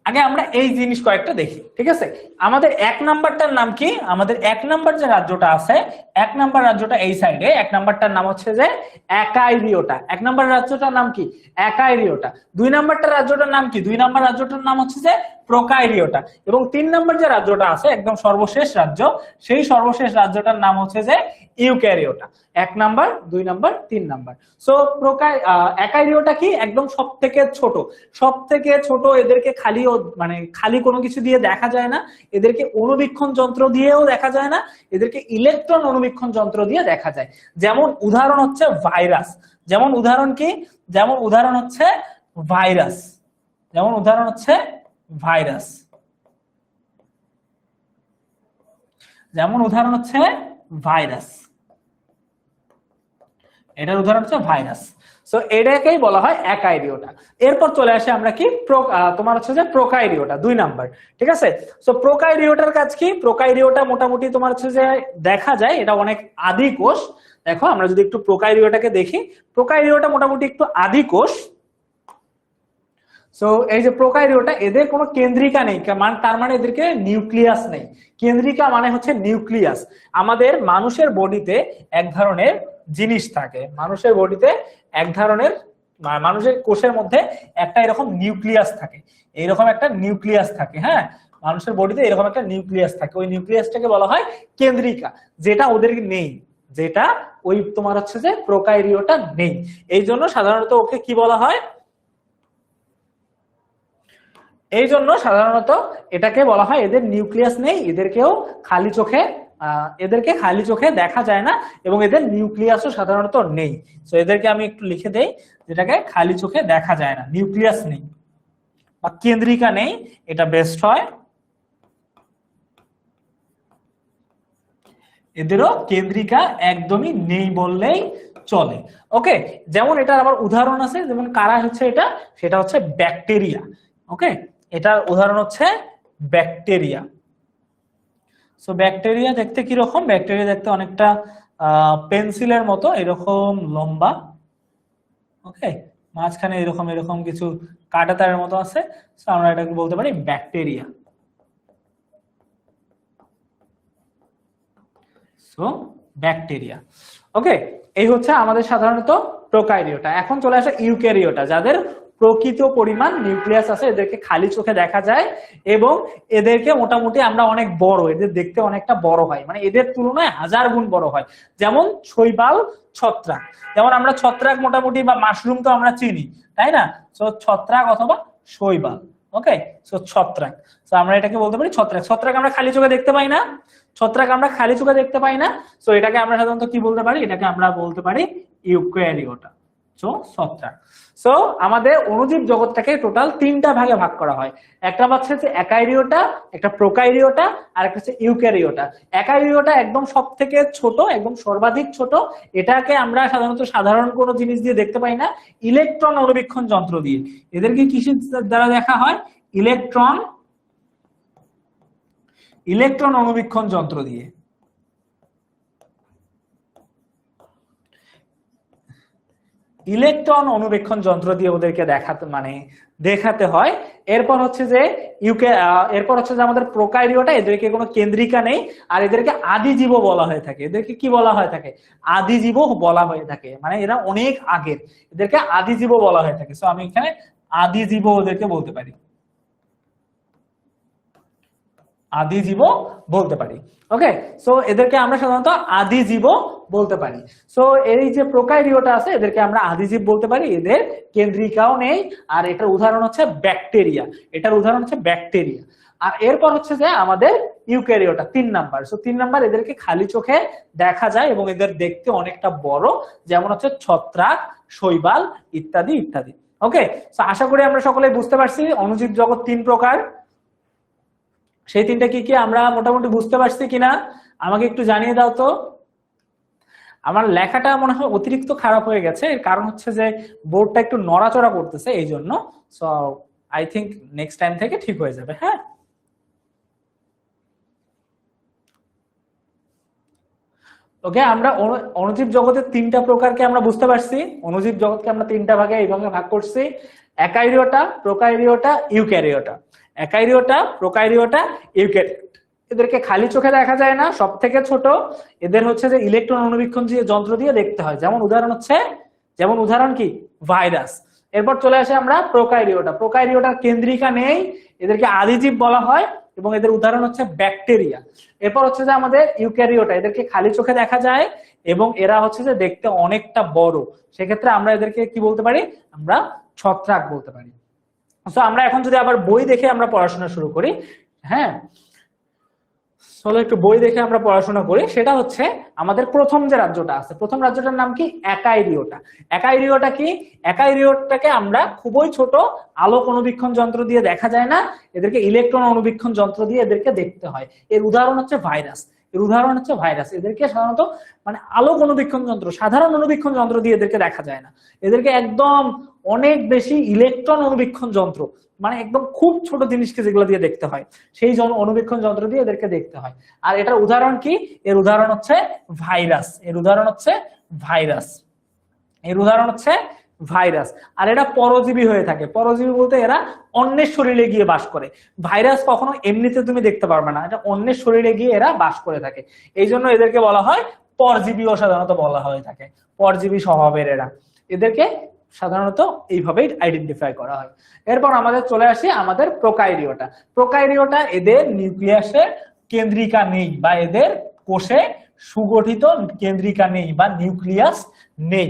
আগে আমরা এই জিনিস কয়েকটা দেখি, ঠিক আছে? আমাদের এক নাম্বারটার নাম কি? আমাদের এক নাম্বার যে রাজ্যটা আছে, এক নাম্বার রাজ্যটা এই সাইডে, এক নাম্বারটার নাম হচ্ছে যে অ্যাকাইরিওটা। এক নাম্বার রাজ্যটার নাম কি? অ্যাকাইরিওটা। দুই নাম্বারটার রাজ্যটার নাম কি? দুই নাম্বার রাজ্যটার নাম হচ্ছে যে প্রোকাইরিওটা। এবং তিন নাম্বার যে রাজ্যটা আছে, একদম সর্বশেষ রাজ্য, সেই সর্বশেষ রাজ্যটার নাম হচ্ছে যে ইউক্যারিওটা। এক নাম্বার, দুই নাম্বার, তিন নাম্বার। সো অ্যাকাইরিওটা কি? একদম সব থেকে ছোট, সব থেকে ছোট। এদেরকে খালি মানে খালি কোনো কিছু দিয়ে দেখা যায় না, এদেরকে অনুবীক্ষণ যন্ত্র দিয়েও দেখা যায় না, এদেরকে ইলেকট্রন অনুবীক্ষণ যন্ত্র দিয়ে দেখা যায়। যেমন উদাহরণ হচ্ছে ভাইরাস। যেমন উদাহরণ কি? যেমন উদাহরণ হচ্ছে ভাইরাস। যেমন উদাহরণ হচ্ছে ভাইরাস। যেমন উদাহরণ হচ্ছে ভাইরাস। এটার উদাহরণ হচ্ছে ভাইরাস। সো এটাকেই বলা হয় অ্যাকাইরিওটা। এরপর চলে আসে আমরা কি তোমার হচ্ছে যে প্রোকাইরিওটা, দুই নাম্বার। ঠিক আছে, সো প্রোকাইরিওটার কাজ কি? প্রোকাইরিওটা মোটামুটি তোমার হচ্ছে যে দেখা যায়, এটা অনেক আদি কোষ। দেখো আমরা যদি একটু প্রোকাইরিওটাকে দেখি, প্রোকাইরিওটা মোটামুটি একটু আদি কোষ। সো এই যে প্রোকাইরিওটা, এদের কোনো কেন্দ্রিকা নেই, তার মানে এদেরকে নিউক্লিয়াস নেই। কেন্দ্রিকা মানে হচ্ছে নিউক্লিয়াস। আমাদের মানুষের বডিতে এক ধরনের জিনিস থাকে, মানুষের বডিতে এক ধরনের, মানুষের কোষের মধ্যে একটা এরকম নিউক্লিয়াস থাকে, এইরকম একটা নিউক্লিয়াস থাকে। হ্যাঁ, মানুষের বডিতে এরকম একটা নিউক্লিয়াস থাকে, ওই নিউক্লিয়াসটাকে বলা হয় কেন্দ্রিকা, যেটা ওদের নেই, যেটা ওই তোমার হচ্ছে যে প্রোকাইরিওটা নেই। এই জন্য সাধারণত ওকে কি বলা হয়? এই জন্য সাধারণত এটাকে বলা হয় এদের নিউক্লিয়াস নেই, এদেরকেও খালি চোখে এদেরকে খালি চোখে দেখা যায় না, এবং এদের নিউক্লিয়াসও সাধারণত নেই। তো এদেরকে আমি একটু লিখে দেই, যেটাকে খালি চোখে দেখা যায় না, নিউক্লিয়াস নেই বা কেন্দ্রিকা নেই, এটা বেস্ট হয়। এদেরও কেন্দ্রিকা একদমই নেই বললেই চলে। ওকে, যেমন এটার আবার উদাহরণ আছে, যেমন কারা হচ্ছে এটা, সেটা হচ্ছে ব্যাকটেরিয়া। ওকে, এটার উদাহরণ হচ্ছে ব্যাকটেরিয়া। সো ব্যাকটেরিয়া দেখতে কি রকম? ব্যাকটেরিয়া দেখতে অনেকটা পেন্সিলের মতো এরকম লম্বা। ওকে, মাঝখানে এরকম এরকম কিছু কাঁটাতারের মতো আছে, সো আমরা এটাকে বলতে পারি ব্যাকটেরিয়া। So bacteria. ওকে, এই হচ্ছে আমাদের সাধারণত প্রোকারিওটা। এখন চলে আসে ইউক্যারিওটা, যাদের প্রকৃত পরিমাণ নিউক্লিয়াস আছে, এদেরকে খালি চোখে দেখা যায় এবং এদেরকে মোটামুটি আমরা অনেক বড়, এদের দেখতে অনেকটা বড় হয়, মানে এদের তুলনায় 1000 গুণ বড় হয়। যেমন শৈবাল, ছত্রাক। যেমন আমরা ছত্রাক মোটামুটি বা মাশরুম তো আমরা চিনি, তাই না? সো ছত্রাক অথবা শৈবাল। ওকে, সো ছত্রাক। সো আমরা এটাকে বলতে পারি ছত্রাক। ছত্রাক আমরা খালি চোখে দেখতে পাই না, ছত্রাক আমরা খালি চোখে দেখতে পাই না। সো এটাকে আমরা সাধারণত কি বলতে পারি? এটাকে আমরা বলতে পারি ইউক্যারিওটা। সো ছত্রাক। সো আমাদের অণুজীব জগৎটাকে টোটাল 3টা ভাগে ভাগ করা হয়। একটা হচ্ছে যে একাইরিওটা, একটা প্রোকাইরিওটা, আর একটা হচ্ছে ইউক্যারিওটা। একাইরিওটা একদম সবথেকে ছোট, একদম সর্বাধিক ছোট। এটাকে আমরা সাধারণত সাধারণ কোনো জিনিস দিয়ে দেখতে পাই না, ইলেকট্রন অণুবীক্ষণ যন্ত্র দিয়ে। এদেরকে কিসের দ্বারা দেখা হয়? ইলেকট্রন অণুবীক্ষণ যন্ত্র দিয়ে। ইলেকট্রন অণুবীক্ষণ যন্ত্র দিয়ে ওদেরকে দেখাতে হয়। এরপর হচ্ছে যে আমাদের প্রোকারিওটা, এদেরকে কোনো কেন্দ্রিকা নেই, আর এদেরকে আদিজীব বলা হয়ে থাকে। এদেরকে কি বলা হয়ে থাকে? আদিজীব বলা হয়ে থাকে, মানে এরা অনেক আগের, এদেরকে আদিজীব বলা হয়ে থাকে। সো আমি এখানে আদিজীব ওদেরকে বলতে পারি, আদিজীব বলতে পারি। ওকে, সো এদেরকে আমরা সাধারণত আদিজীব বলতে পারি। সো এই যে প্রোকারিওটা আছে, এদেরকে আমরা আদিজীব বলতে পারি, এদের কেন্দ্রিকাও নেই। আর এটার উদাহরণ হচ্ছে ব্যাকটেরিয়া, আর এরপর হচ্ছে যে আমাদের ইউক্যারিওটা 3 নাম্বার। সো 3 নাম্বার, এদেরকে খালি চোখে দেখা যায় এবং এদের দেখতে অনেকটা বড়, যেমন হচ্ছে ছত্রাক, শৈবাল ইত্যাদি ইত্যাদি। ওকে, সো আশা করি আমরা সকলে বুঝতে পারছি অণুজীব জগৎ 3 প্রকার। সেই 3টা কি কি আমরা মোটামুটি বুঝতে পারছি কিনা আমাকে একটু জানিয়ে দাও তো। আমার লেখাটা মনে হয় অতিরিক্ত খারাপ হয়ে গেছে, এর কারণ হচ্ছে যে বোর্ডটা একটু নড়াচড়া করতেছে, এই জন্য। So I think next time থেকে ঠিক হয়ে যাবে। হ্যাঁ, ওকে, আমরা অণুজীব জগতের 3টা প্রকারকে আমরা বুঝতে পারছি। অণুজীব জগৎকে আমরা 3টা ভাগে এইভাবে ভাগ করছি: একাইরিওটা, প্রোকাইরিওটা, ইউক্যারিওটা। একাইরিওটা, প্রোকাইরিওটা, ইউক্যারিওটা। এদেরকে খালি চোখে দেখা যায় না, সব থেকে ছোট। এদের হচ্ছে যে ইলেকট্রন অণুবীক্ষণ যন্ত্র দিয়ে দেখতে হয়। যেমন উদাহরণ কি? ভাইরাস। এরপর চলে আসে আমরা প্রোকাইরিওটা। প্রোকাইরিওটার কেন্দ্রিকা নেই, এদেরকে আদিজীব বলা হয় এবং এদের উদাহরণ হচ্ছে ব্যাকটেরিয়া। এরপর হচ্ছে যে আমাদের ইউক্যারিওটা, এদেরকে খালি চোখে দেখা যায় এবং এরা হচ্ছে যে দেখতে অনেকটা বড়। সেক্ষেত্রে আমরা এদেরকে কি বলতে পারি? আমরা ছত্রাক বলতে পারি। তো আমরা এখন যদি আবার বই দেখে আমরা পড়াশোনা শুরু করি, হ্যাঁ, চলো একটু বই দেখে আমরা পড়াশোনা করি। সেটা হচ্ছে আমাদের প্রথম যে রাজ্যটা আছে, প্রথম রাজ্যটার নাম কি? একাইরিওটা। একাইরিওটা কি? একাইরিওটাকে আমরা খুবই ছোট, আলোক অণুবীক্ষণ যন্ত্র দিয়ে দেখা যায় না, এদেরকে ইলেকট্রন অণুবীক্ষণ যন্ত্র দিয়ে এদেরকে দেখতে হয়। এর উদাহরণ হচ্ছে ভাইরাস। এদেরকে সাধারণত মানে আলোক অণুবীক্ষণ যন্ত্র, সাধারণ অণুবীক্ষণ যন্ত্র দিয়ে এদেরকে দেখা যায় না, এদেরকে একদম অনেক বেশি ইলেকট্রন অণুবীক্ষণ যন্ত্র, মানে একদম খুব ছোট জিনিসকে যেগুলো দিয়ে দেখতে হয়, সেই অণুবীক্ষণ যন্ত্র দিয়ে এদেরকে দেখতে হয়। আর এটার উদাহরণ কি? এর উদাহরণ হচ্ছে ভাইরাস। আর এরা পরজীবী হয়ে থাকে। পরজীবী বলতে এরা অন্যের শরীরে গিয়ে বাস করে। ভাইরাস কখনো এমনিতে তুমি দেখতে পারবে না, এটা অন্যের শরীরে গিয়ে এরা বাস করে থাকে। এই জন্য এদেরকে বলা হয় পরজীবীও সাধারণত বলা হয়ে থাকে, পরজীবী স্বভাবের এরা। এদেরকে সাধারণত এইভাবেই আইডেন্টিফাই করা হয়। এরপর আমাদের চলে আসি আমাদের প্রোকাইরিওটা। এদের নিউক্লিয়াসে কেন্দ্রিকা নেই বা এদের কোষে সুগঠিত কেন্দ্রিকা নেই বা নিউক্লিয়াস নেই।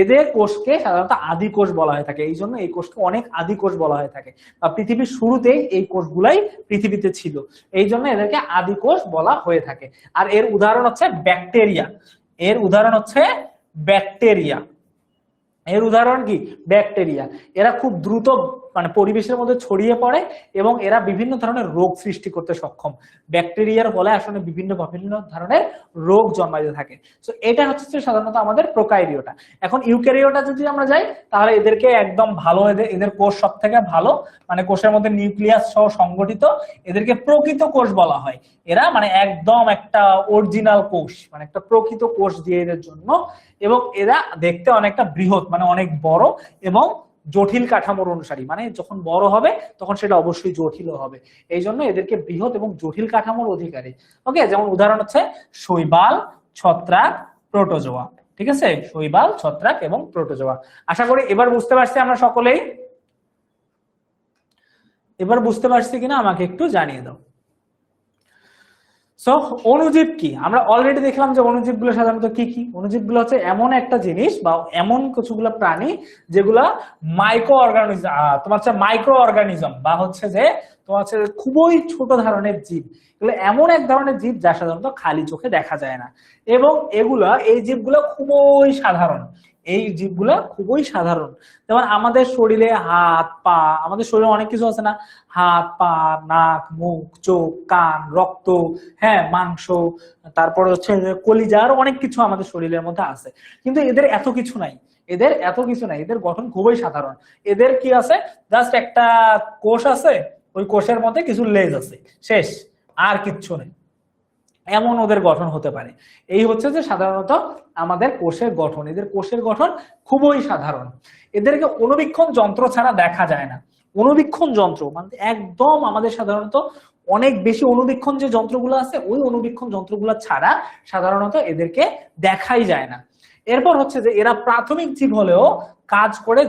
এদের কোষকে সাধারণত আদি কোষ বলা হয়ে থাকে। এই জন্য এই কোষকে অনেক আদি কোষ বলা হয়ে থাকে, বা পৃথিবীর শুরুতেই এই কোষগুলাই পৃথিবীতে ছিল, এই জন্য এদেরকে আদি কোষ বলা হয়ে থাকে। আর এর উদাহরণ হচ্ছে ব্যাকটেরিয়া। এর উদাহরণ কি? ব্যাকটেরিয়া। এরা খুব দ্রুত মানে পরিবেশের মধ্যে ছড়িয়ে পড়ে এবং এরা বিভিন্ন ধরনের রোগ সৃষ্টি করতে সক্ষম। ব্যাকটেরিয়ার ফলে আসলে বিভিন্ন ধরনের রোগ জন্মাতে থাকে। সো এটা হচ্ছে সাধারণত আমাদের প্রোকাইরিওটা। এখন ইউক্যারিওটা যদি আমরা যাই, তাহলে এদেরকে একদম ভালো, এদের কোষ সব থেকে ভালো, মানে কোষের মধ্যে নিউক্লিয়াস সহ সংগঠিত, এদেরকে প্রকৃত কোষ বলা হয়। এরা মানে একদম একটা অরিজিনাল কোষ, মানে একটা প্রকৃত কোষ দিয়ে এদের জন্য, এবং এরা দেখতে অনেকটা বৃহৎ, মানে অনেক বড় এবং জটিল কাঠামোর অনুসারী, মানে যখন বড় হবে তখন সেটা অবশ্যই জটিল হবে, এই জন্য এদেরকে বৃহৎ এবং জটিল কাঠামোর অধিকারী। ওকে, যেমন উদাহরণ হচ্ছে শৈবাল, ছত্রাক, প্রোটোজোয়া। ঠিক আছে, শৈবাল, ছত্রাক এবং প্রোটোজোয়া। আশা করি এবার বুঝতে পারছি আমরা সকলেই। এবার বুঝতে পারছি কিনা আমাকে একটু জানিয়ে দাও। সো অণুজীব কি, আমরা অলরেডি দেখলাম যে অণুজীবগুলো সাধারণত কি কি। অণুজীবগুলো হচ্ছে এমন একটা জিনিস বা এমন কিছুগুলো প্রাণী যেগুলা মাইক্রো অর্গানিজম, তোমার হচ্ছে মাইক্রো অর্গানিজম বা হচ্ছে যে তোমার হচ্ছে খুবই ছোট ধরনের জীব। এগুলো এমন এক ধরনের জীব যা সাধারণত খালি চোখে দেখা যায় না, এবং এগুলা এই জীবগুলো খুবই সাধারণ। এই জীবগুলো খুবই সাধারণ, যেমন আমাদের শরীরে হাত পা, আমাদের শরীরে অনেক কিছু আছে না, হাত পা, নাক, মুখ, চোখ, কান, রক্ত, হ্যাঁ, মাংস, তারপরে হচ্ছে কলিজা, আরো অনেক কিছু আমাদের শরীরের মধ্যে আছে। কিন্তু এদের এত কিছু নাই, এদের এত কিছু নাই, এদের গঠন খুবই সাধারণ। এদের কি আছে, জাস্ট একটা কোষ আছে, ওই কোষের মধ্যে কিছু লেজ আছে, শেষ, আর কিচ্ছু নেই, এমন ওদের গঠন হতে পারে। এই হচ্ছে যে সাধারণত আমাদের কোষের গঠন। এদের কোষের গঠন খুবই সাধারণ। এদেরকে অণুবীক্ষণ যন্ত্র ছাড়া দেখা যায় না। অণুবীক্ষণ যন্ত্র মানে একদম আমাদের সাধারণত অনেক বেশি অণুবীক্ষণ যে যন্ত্রগুলো আছে, ওই অণুবীক্ষণ যন্ত্রগুলো ছাড়া সাধারণত এদেরকে দেখাই যায় না। এরপর হচ্ছে যে এরা প্রাথমিক জীব হলেও কাজ করে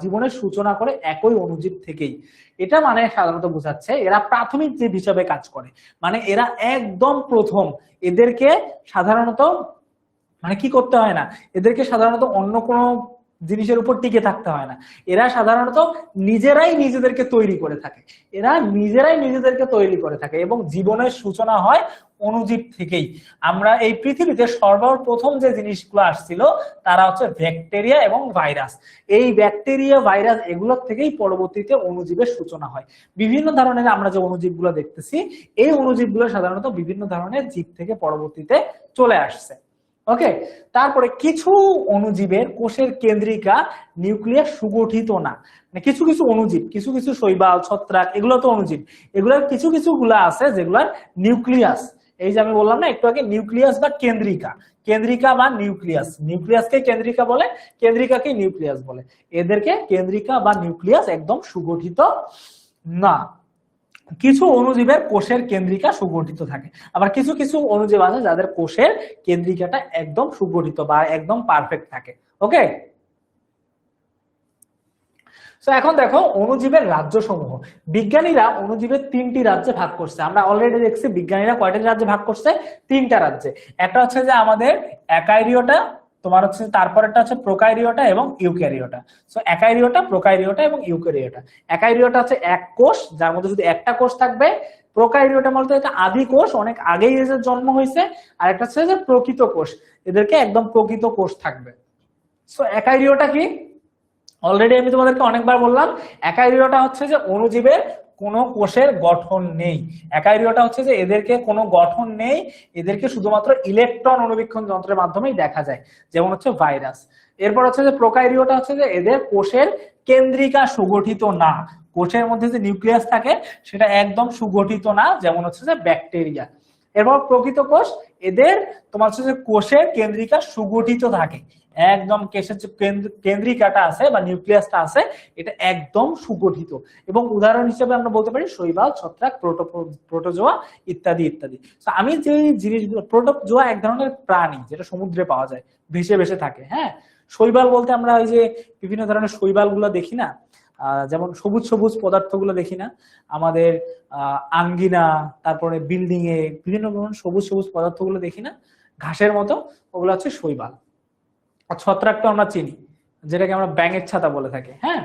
জীবনের সূচনা করে একই অণুজীব থেকেই। এটা মানে সাধারণত বোঝাচ্ছে এরা প্রাথমিক জীব হিসাবে কাজ করে, মানে এরা একদম প্রথম। এদেরকে সাধারণত মানে কি করতে হয় না, এদেরকে সাধারণত অন্য কোনো জিনিসের উপর টিকে থাকতে হয় না। এরা সাধারণত নিজেরাই নিজেদেরকে তৈরি করে থাকে, এরা নিজেরাই নিজেদেরকে তৈরি করে থাকে, এবং জীবনের সূচনা হয় অণুজীব থেকেই। আমরা এই পৃথিবীতে সর্বপ্রথম যে জিনিসগুলো আসছিল তারা হচ্ছে ব্যাকটেরিয়া এবং ভাইরাস। এই ব্যাকটেরিয়া, ভাইরাস এগুলোর থেকেই পরবর্তীতে অণুজীবের সূচনা হয়। বিভিন্ন ধরনের আমরা যে অণুজীবগুলো দেখতেছি, এই অণুজীবগুলো সাধারণত বিভিন্ন ধরনের জীব থেকে পরবর্তীতে চলে আসছে। ওকে, তারপরে কিছু অণুজীবের কোষের কেন্দ্রিকা নিউক্লিয়াস সুগঠিত না, মানে কিছু কিছু অণুজীব, কিছু কিছু শৈবাল, ছত্রাক, এগুলো তো অণুজীব, এগুলোর কিছু কিছু গুলা আছে যেগুলার নিউক্লিয়াস, এই যে আমি বললাম না একটু আগে, নিউক্লিয়াস বা কেন্দ্রিকা, কেন্দ্রিকা বা নিউক্লিয়াস, নিউক্লিয়াসকে কেন্দ্রিকা বলে, কেন্দ্রিকাকে নিউক্লিয়াস বলে। এদেরকে কেন্দ্রিকা বা নিউক্লিয়াস একদম সুগঠিত না। কিছু অণুজীবের কোষের কেন্দ্রিকা সুগঠিত থাকে, আবার কিছু কিছু অণুজীব আছে যাদের কোষের কেন্দ্রিকাটা একদম সুগঠিত বা একদম পারফেক্ট থাকে। ওকে, তো এখন দেখো অণুজীবের রাজ্য সমূহ। বিজ্ঞানীরা অণুজীবের তিনটি রাজ্যে ভাগ করছে। আমরা অলরেডি দেখছি বিজ্ঞানীরা কয়টা রাজ্যে ভাগ করছে, তিনটা রাজ্যে। একটা হচ্ছে যে আমাদের অ্যাকাইরিওটা, তোমার হচ্ছে তারপরেরটা হচ্ছে প্রোকাইরিওটা এবং ইউক্যারিওটা। সো অ্যাকাইরিওটা, প্রোকাইরিওটা এবং ইউক্যারিওটা। অ্যাকাইরিওটা হচ্ছে এক কোষ, যার মধ্যে শুধু একটা কোষ থাকবে। প্রোকাইরিওটা বলতে এটা আদি কোষ, অনেক আগেই এদের জন্ম হয়েছে। আর একটা হচ্ছে যে প্রকৃত কোষ, এদেরকে একদম প্রকৃত কোষ থাকবে। সো অ্যাকাইরিওটা কি, অলরেডি আমি তোমাদেরকে অনেকবার বললাম, অ্যাকাইরিওটা হচ্ছে যে অণুজীবের কোনো কোষের গঠন নেই। অ্যাকাইরিওটা হচ্ছে যে এদেরকে কোনো গঠন নেই, এদেরকে শুধুমাত্র ইলেকট্রন অণুবীক্ষণ যন্ত্রের মাধ্যমেই দেখা যায়, যেমন হচ্ছে ভাইরাস। এরপর হচ্ছে যে প্রোকাইরিওটা হচ্ছে যে এদের কোষের কেন্দ্রিকা সুগঠিত না, কোষের মধ্যে যে নিউক্লিয়াস থাকে সেটা একদম সুগঠিত না, যেমন হচ্ছে যে ব্যাকটেরিয়া। এরপর প্রকৃত কোষ, এদের তোমার হচ্ছে যে কোষের কেন্দ্রিকা সুগঠিত থাকে, একদম কেশের যে কেন্দ্রিকাটা আছে বা নিউক্লিয়াসটা আছে এটা একদম সুগঠিত। এবং উদাহরণ হিসেবে আমরা বলতে পারি শৈবাল, ছত্রাক, প্রোটোজোয়া ইত্যাদি ইত্যাদি। আমি যে জিনিসগুলো, প্রোটোজোয়া এক ধরনের প্রাণী যেটা সমুদ্রে পাওয়া যায়, ভেসে ভেসে থাকে। হ্যাঁ, শৈবাল বলতে আমরা ওই যে বিভিন্ন ধরনের শৈবাল গুলো দেখি না, যেমন সবুজ সবুজ পদার্থগুলো দেখি না আমাদের আঙ্গিনা, তারপরে বিল্ডিং এ বিভিন্ন ধরনের সবুজ সবুজ পদার্থগুলো দেখি না ঘাসের মতো, ওগুলো হচ্ছে শৈবাল। ছত্রাক তো আমরা চিনি, যেটাকে আমরা ব্যাঙের ছাতা বলে থাকি। হ্যাঁ,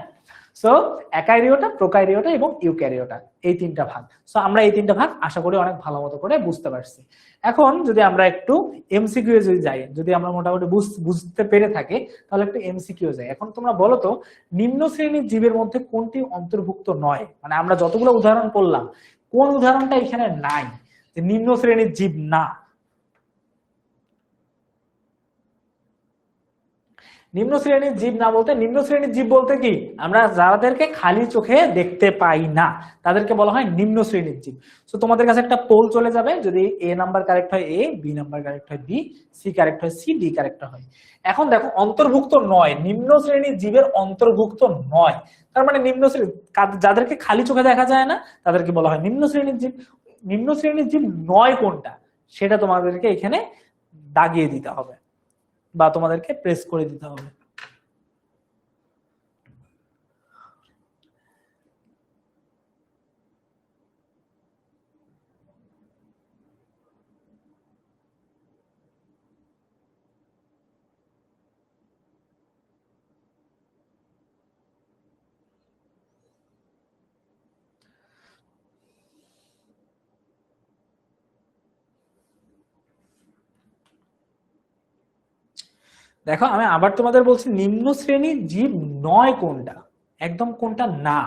সো অ্যাকাইরিওটা, প্রোকাইরিওটা এবং ইউক্যারিওটা, এই তিনটা ভাগ। সো আমরা এই তিনটা ভাগ আশা করি অনেক ভালো মতো করে বুঝতে পারছি। এখন যদি আমরা একটু এমসিকিউ যদি যাই, যদি আমরা মোটামুটি বুঝতে পেরে থাকি, তাহলে একটু এমসিকিউ যাই। এখন তোমরা বলো তো, নিম্ন শ্রেণীর জীবের মধ্যে কোনটি অন্তর্ভুক্ত নয়, মানে আমরা যতগুলো উদাহরণ করলাম কোন উদাহরণটা এখানে নাই যে নিম্ন শ্রেণীর জীব না? নিম্ন শ্রেণীর জীব না বলতে, নিম্ন শ্রেণীর জীব বলতে কি, আমরা যাদেরকে খালি চোখে দেখতে পাই না তাদেরকে বলা হয় নিম্ন শ্রেণীর জীব। তো তোমাদের কাছে একটা পোল চলে যাবে, যদি এ নাম্বার কারেক্ট হয় এ, বি নাম্বার কারেক্ট হয় বি, সি কারেক্ট হয় সি, ডি কারেক্ট হয়। এখন দেখো অন্তর্ভুক্ত নয়, নিম্ন শ্রেণীর জীবের অন্তর্ভুক্ত নয়, তার মানে নিম্ন শ্রেণী যাদেরকে খালি চোখে দেখা যায় না তাদেরকে বলা হয় নিম্ন শ্রেণীর জীব। নিম্ন শ্রেণীর জীব নয় কোনটা সেটা তোমাদেরকে এখানে দাগিয়ে দিতে হবে বা তোমাদেরকে প্রেস করে দিতে হবে। দেখো আমি আবার তোমাদের বলছি, নিম্ন শ্রেণীর জীব নয় কোনটা, একদম কোনটা না।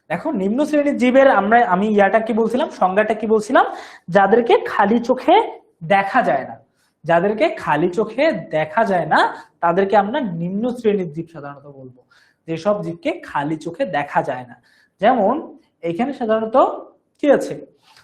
দেখো নিম্ন শ্রেণীর জীবের আমি ইয়াটা কি বলছিলাম, সংজ্ঞাটা কি বলছিলাম, যাদেরকে খালি চোখে দেখা যায় না, যাদেরকে খালি চোখে দেখা যায় না তাদেরকে আমরা নিম্ন শ্রেণীর জীব সাধারণত বলবো, যেসব জীবকে খালি চোখে দেখা যায় না। যেমন এখানে সাধারণত কি আছে,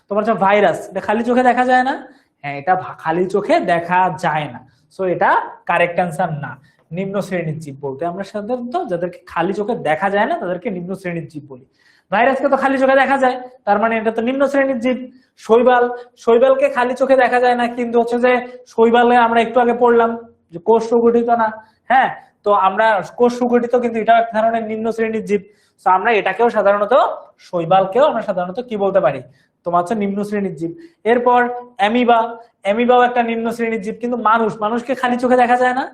তোমার হচ্ছে ভাইরাস, এটা খালি চোখে দেখা যায় না, হ্যাঁ এটা খালি চোখে দেখা যায় না, সো এটা কারেক্ট অ্যান্সার না। নিম্ন শ্রেণীর জীব বলতে আমরা সাধারণত যাদেরকে খালি চোখে দেখা যায় না তাদেরকে নিম্ন শ্রেণীর জীব বলি। ভাইরাসকে তো খালি চোখে দেখা যায়, তার মানে এটা তো নিম্ন শ্রেণীর জীব। শৈবাল, শৈবালকে খালি চোখে দেখা যায় না, কিন্তু হচ্ছে যে শৈবালে আমরা একটু আগে পড়লাম যে কোষ সুগঠিত না, হ্যাঁ তো আমরা কোষ সুগঠিত, কিন্তু এটাও এক ধরনের নিম্ন শ্রেণীর জীব। তো আমরা এটাকেও সাধারণত, শৈবালকেও আমরা সাধারণত কি বলতে পারি, তোমার হচ্ছে নিম্ন শ্রেণীর জীব। এরপর অ্যামিবা, অ্যামিবাও একটা নিম্ন শ্রেণীর জীব। কিন্তু মানুষকে খালি চোখে দেখা যায় না,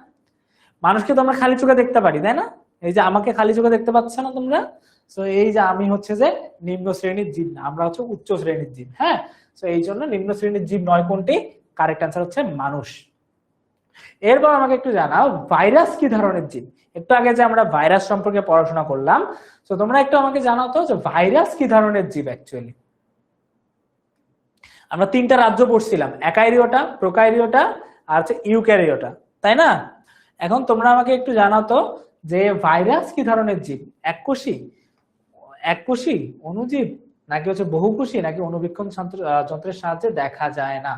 মানুষকে তো আমরা খালি চোখে দেখতে পারি তাই না, এই যে আমাকে খালি চোখে দেখতে পাচ্ছ না তোমরা, তো এই যে আমি হচ্ছে যে নিম্ন শ্রেণীর জীব না, আমরা হচ্ছে উচ্চ শ্রেণীর জীব। হ্যাঁ, তো এই জন্য নিম্ন শ্রেণীর জীব নয় কোনটি, কারেক্ট অ্যান্সার হচ্ছে মানুষ। এরপর আমাকে একটু জানাও ভাইরাস কি ধরনের জীব। একটু আগে যে আমরা ভাইরাস সম্পর্কে পড়াশোনা করলাম, তো তোমরা একটু আমাকে জানাও তো যে ভাইরাস কি ধরনের জীব অ্যাকচুয়ালি। আমরা তিনটা রাজ্য পড়ছিলাম, অ্যাকাইরিওটা, প্রোকাইরিওটা আর হচ্ছে ইউক্যারিওটা, তাই না? এখন তোমরা আমাকে একটু জানাও তো যে ভাইরাস কি ধরনের জীব, এককোষী, এককোষী অণুজীব, নাকি হচ্ছে বহুকোষী, নাকি অণুবীক্ষণ যন্ত্রের সাহায্যে দেখা যায় না,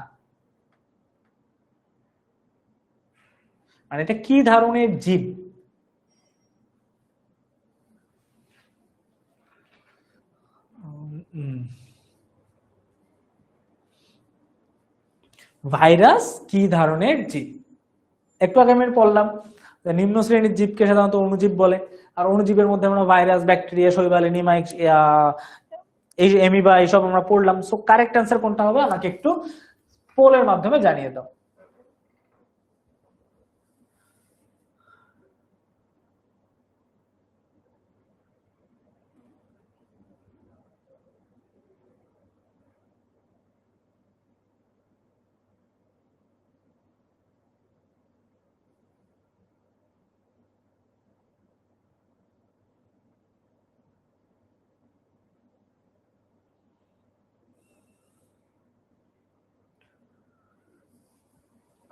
মানে এটা কি ধরনের জীব? ভাইরাস কি ধরনের জীব, একটু আগে আমি পড়লাম নিম্ন শ্রেণীর জীবকে সাধারণত অণুজীব বলে, আর অণুজীবের মধ্যে আমরা ভাইরাস, ব্যাকটেরিয়া, শৈবাল, এনিমাইক্স, এই এমিবা এইসব আমরা পড়লাম। সো কারেক্ট অ্যান্সার কোনটা হবে আমাকে একটু পোলের মাধ্যমে জানিয়ে দাও।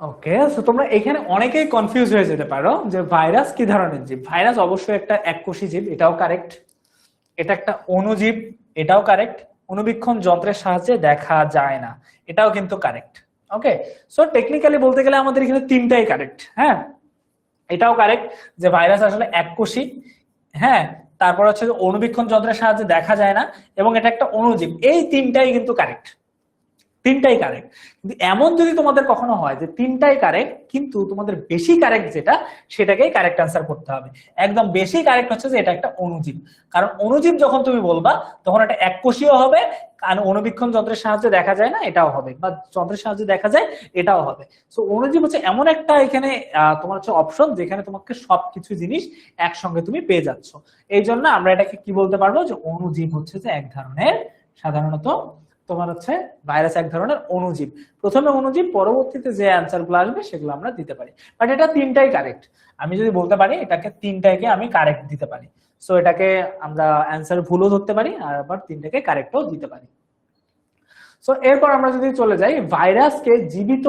ওকে, সো তোমরা এখানে অনেকেই কনফিউজ হয়ে যেতে পারো যে ভাইরাস কি ধরনের জীব। ভাইরাস অবশ্যই একটা এককোষী জীব, এটাও কারেক্ট। এটা একটা অণুজীব, এটাও কারেক্ট। অণুবীক্ষণ যন্ত্রের সাহায্যে দেখা যায় না, এটাও কিন্তু কারেক্ট। ওকে, সো টেকনিক্যালি বলতে গেলে আমাদের এখানে তিনটাই কারেক্ট। হ্যাঁ, এটাও কারেক্ট যে ভাইরাস আসলে এককোষী, হ্যাঁ, তারপর হচ্ছে অণুবীক্ষণ যন্ত্রের সাহায্যে দেখা যায় না, এবং এটা একটা অণুজীব। এই তিনটাই কিন্তু কারেক্ট, তিনটাই কারেক্ট। কিন্তু এমন যদি তোমাদের কখনো হয় যে তিনটাই কারেক্ট কিন্তু তোমাদের বেশি কারেক্ট যেটা, সেটাকেই কারেক্ট অ্যান্সার করতে হবে। একদম বেশি কারেক্ট হচ্ছে যে এটা একটা অণুজীব, কারণ অণুজীব যখন তুমি বলবা তখন এটা এককোষীয় হবে, কারণ অণুবীক্ষণ যন্ত্রের সাহায্যে দেখা যায় না এটাও হবে, বা যন্ত্রের সাহায্যে দেখা যায় এটাও হবে। সো অণুজীব হচ্ছে এমন একটা এখানে তোমার হচ্ছে অপশন যেখানে তোমাকে সবকিছু জিনিস একসঙ্গে তুমি পেয়ে যাচ্ছ। এই জন্য আমরা এটাকে কি বলতে পারবো যে অণুজীব হচ্ছে যে এক ধরনের, সাধারণত তোমার হচ্ছে ভাইরাস এক ধরনের অণুজীব। প্রথমে অণুজীব, পরবর্তীতে যে অ্যান্সার গুলো আসবে সেগুলো আমরা দিতে পারি। বাট এটা তিনটাই কারেক্ট, আমি যদি বলতে পারি এটাকে তিনটাকে আমি কারেক্ট দিতে পারি। সো এটাকে আমরা অ্যান্সার ভুলও ধরতে পারি, আর আবার তিনটাকে কারেক্টও দিতে পারি। সো এরপর আমরা যদি চলে যাই, ভাইরাসকে জীবিত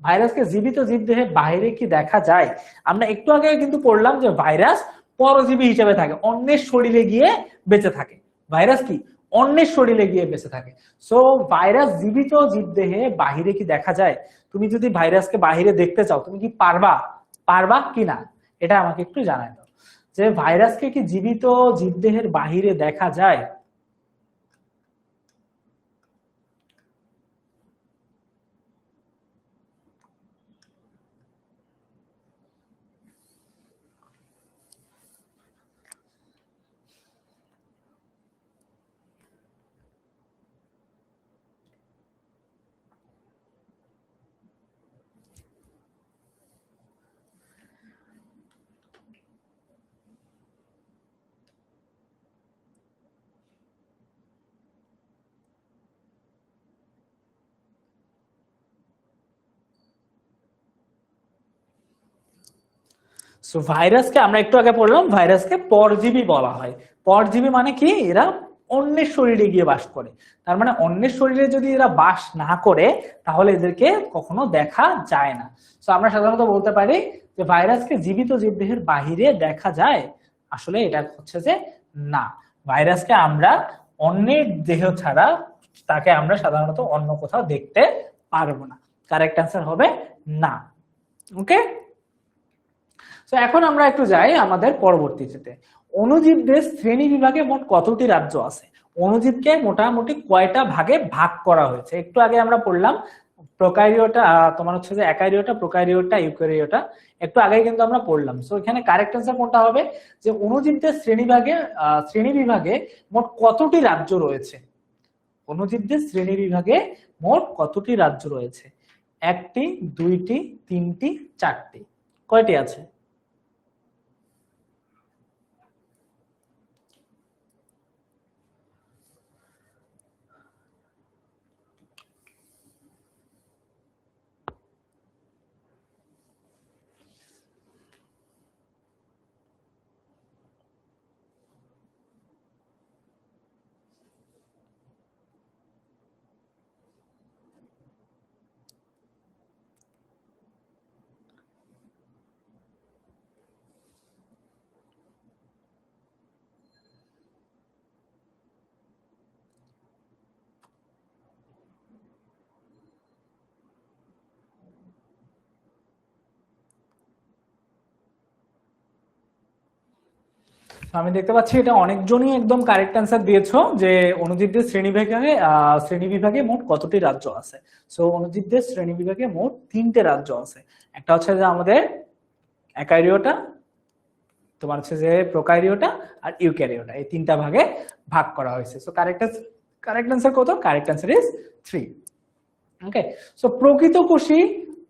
ভাইরাসকে জীবিত জীবদেহের বাইরে কি দেখা যায়? আমরা একটু আগে কিন্তু পড়লাম যে ভাইরাস পরজীবী হিসেবে থাকে, অন্যের শরীরে গিয়ে বেঁচে থাকে। ভাইরাস কি অন্যের শরীরে গিয়ে বেঁচে থাকে। সো ভাইরাস জীবিত জীবদেহে বাহিরে কি দেখা যায়? তুমি যদি ভাইরাসকে বাহিরে দেখতে চাও, তুমি কি পারবা? পারবা কিনা এটা আমাকে একটু জানাই দাও, যে ভাইরাসকে কি জীবিত জীবদেহের বাহিরে দেখা যায়? সো ভাইরাসকে আমরা একটু আগে পড়লাম, ভাইরাসকে পরজীবী বলা হয়। পরজীবী মানে কি? এরা অন্যের শরীরে গিয়ে বাস করে। তার মানে অন্যের শরীরে যদি এরা বাস না করে তাহলে এদেরকে কখনো দেখা যায় না। সো আমরা সাধারণত বলতে পারি যে ভাইরাসকে জীবিত জীবদেহের বাহিরে দেখা যায়। আসলে এটা হচ্ছে যে না, ভাইরাসকে আমরা অন্যের দেহ ছাড়া তাকে আমরা সাধারণত অন্য কোথাও দেখতে পারবো না। কারেক্ট অ্যান্সার হবে না। ওকে, তো এখন আমরা একটু যাই আমাদের পরবর্তীতে। অণুজীবদের শ্রেণী বিভাগে মোট কতটি রাজ্য আছে? অণুজীবকে মোটামুটি কয়টা ভাগে ভাগ করা হয়েছে? একটু আগে আমরা পড়লাম প্রোকারিওটা, তোমার হচ্ছে যে অ্যাকারিওটা, প্রোকারিওটা, ইউক্যারিওটা, একটু আগে কিন্তু আমরা পড়লাম। সো এখানে কারেক্ট অ্যান্সার কোনটা হবে? যে অণুজীবদের শ্রেণী বিভাগে মোট কতটি রাজ্য রয়েছে? অণুজীবদের শ্রেণী বিভাগে মোট কতটি রাজ্য রয়েছে? একটি, দুইটি, তিনটি, চারটি, কয়টি আছে? আমি দেখতে পাচ্ছি এটা অনেকজনই একদম কারেক্ট অ্যান্সার দিয়েছো, যে অণুজীবদের শ্রেণী বিভাগে মোট কতটি রাজ্য আছে। সো অণুজীবদের শ্রেণী বিভাগে মোট 3টে রাজ্য আছে। একটা হচ্ছে যে আমাদের অ্যাকারিওটা, তোমার হচ্ছে যে প্রোকারিওটা আর ইউক্যারিওটা, এই 3টা ভাগে ভাগ করা হয়েছে। সো কারেক্ট অ্যান্সার কত? Correct answer is 3। Okay, so প্রকৃত কোষী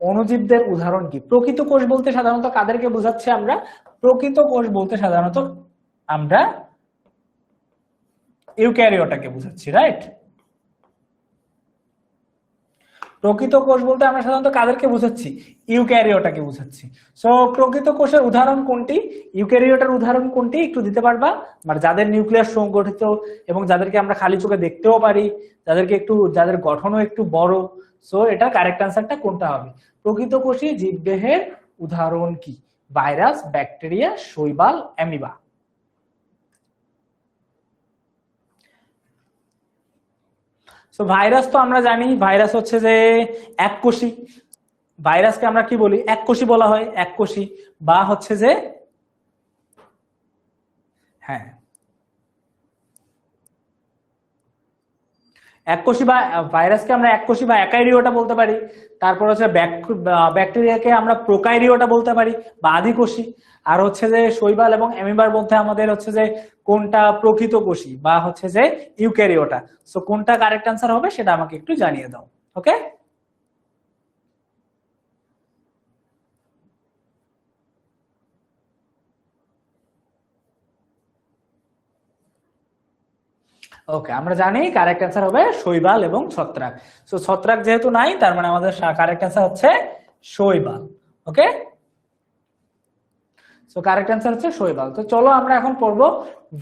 অণুজীবদের উদাহরণ কি? প্রকৃত কোষ বলতে সাধারণত কাদেরকে বোঝাচ্ছি আমরা? প্রকৃত কোষ বলতে সাধারণত আমরা ইউক্যারিওটাকে বোঝাচ্ছি, রাইট? প্রকৃত কোষ বলতে আমরা সাধারণত কাদেরকে বোঝাচ্ছি? ইউক্যারিওটাকে বোঝাচ্ছি। সো প্রকৃত কোষের উদাহরণ কোনটি? ইউক্যারিওটার উদাহরণ কোনটি একটু দিতে পারবা? মানে যাদের নিউক্লিয়াস সংগঠিত এবং যাদেরকে আমরা খালি চোখে দেখতেও পারি, যাদের গঠনও একটু বড়। সো এটা কারেক্ট অ্যান্সারটা কোনটা হবে? প্রকৃত কোষী জীবদেহের উদাহরণ কি? ভাইরাস, ব্যাকটেরিয়া, শৈবাল, অ্যামিবা। তো ভাইরাস তো আমরা জানি ভাইরাস হচ্ছে যে এককোষী। ভাইরাসকে আমরা কি বলি? এককোষী বলা হয়, এককোষী। বা হচ্ছে যে হ্যাঁ, এককোষী বা ভাইরাসকে আমরা এককোষী বা একাইরিওটা বলতে পারি। তারপর হচ্ছে ব্যাকটেরিয়াকে আমরা প্রোকাইরিওটা বলতে পারি বা আদিকোষী। আর হচ্ছে যে শৈবাল এবং অ্যামিবার মধ্যে আমাদের হচ্ছে যে কোনটা প্রকৃত কোষী বা হচ্ছে যে ইউক্যারিওটা। সো কোনটা কারেক্ট অ্যান্সার হবে সেটা আমাকে একটু জানিয়ে দাও। ওকে, ওকে, আমরা জানি কারেক্ট অ্যান্সার হবে শৈবাল এবং ছত্রাক। সো ছত্রাক যেহেতু নাই, তার মানে আমাদের কারেক্ট অ্যান্সার হচ্ছে শৈবাল। ওকে, সো কারেক্ট অ্যান্সার হচ্ছে শৈবাল। তো চলো আমরা এখন পড়বো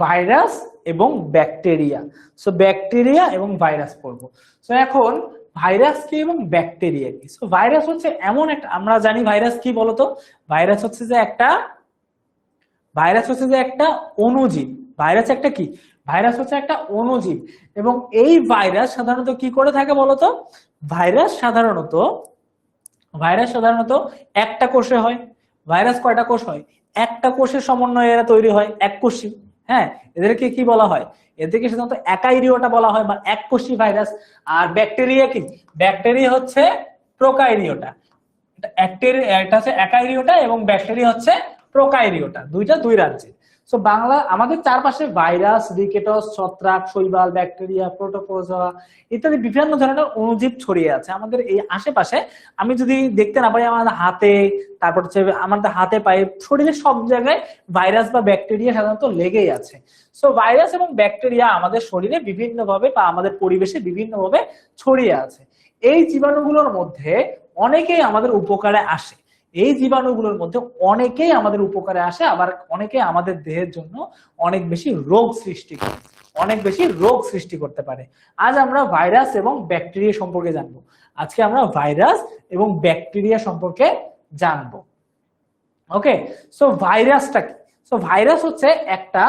ভাইরাস এবং ব্যাকটেরিয়া। সো ব্যাকটেরিয়া এবং ভাইরাস পড়বো। সো এখন ভাইরাস কি এবং ব্যাকটেরিয়া কি। সো ভাইরাস হচ্ছে এমন একটা, আমরা জানি ভাইরাস কি বলতো, ভাইরাস হচ্ছে যে একটা, ভাইরাস হচ্ছে যে একটা অণুজীব। ভাইরাস একটা কি, ভাইরাস হচ্ছে একটা অণুজীব। এবং এই ভাইরাস সাধারণত কি করে থাকে বলতো, ভাইরাস সাধারণত, ভাইরাস সাধারণত একটা কোষে হয়। ভাইরাস কয়টা কোষ হয়, একটা কোষের সমন্বয়ে এরা তৈরি হয়, এককোষী। হ্যাঁ, এদেরকে কি বলা হয়, এদেরকে সাধারণত একাইরিওটা বলা হয় বা এককোষী ভাইরাস। আর ব্যাকটেরিয়া কি, ব্যাকটেরিয়া হচ্ছে প্রোকাইরিওটা। এটা হচ্ছে একাইরিওটা এবং ব্যাকটেরিয়া হচ্ছে প্রোকাইরিওটা, দুইটা দুই রাজ্যে। সো বাংলা আমাদের চারপাশে ভাইরাস, রিকেটস, ছত্রাক, শৈবাল, ব্যাকটেরিয়া, প্রোটোপোজোয়া ইত্যাদি বিভিন্ন ধরনের অণুজীব ছড়িয়ে আছে আমাদের এই আশেপাশে। আমি যদি দেখতে না পাই আমাদের হাতে, তারপর হচ্ছে আমাদের হাতে পায়ে, শরীরের সব জায়গায় ভাইরাস বা ব্যাকটেরিয়া সাধারণত লেগেই আছে। সো ভাইরাস এবং ব্যাকটেরিয়া আমাদের শরীরে বিভিন্নভাবে বা আমাদের পরিবেশে বিভিন্নভাবে ছড়িয়ে আছে। এই জীবাণুগুলোর মধ্যে অনেকেই আমাদের উপকারে আসে, এই জীবাণুগুলোর মধ্যে অনেকেই আমাদের উপকারে আসে, আবার অনেকে আমাদের দেহের জন্য অনেক বেশি রোগ সৃষ্টি করে, অনেক বেশি রোগ সৃষ্টি করতে পারে। আজ আমরা ভাইরাস এবং ব্যাকটেরিয়া সম্পর্কে জানবো। আজকে আমরা ভাইরাস এবং ব্যাকটেরিয়া সম্পর্কে জানবো। ওকে, সো ভাইরাসটা কি? সো ভাইরাস হচ্ছে একটা,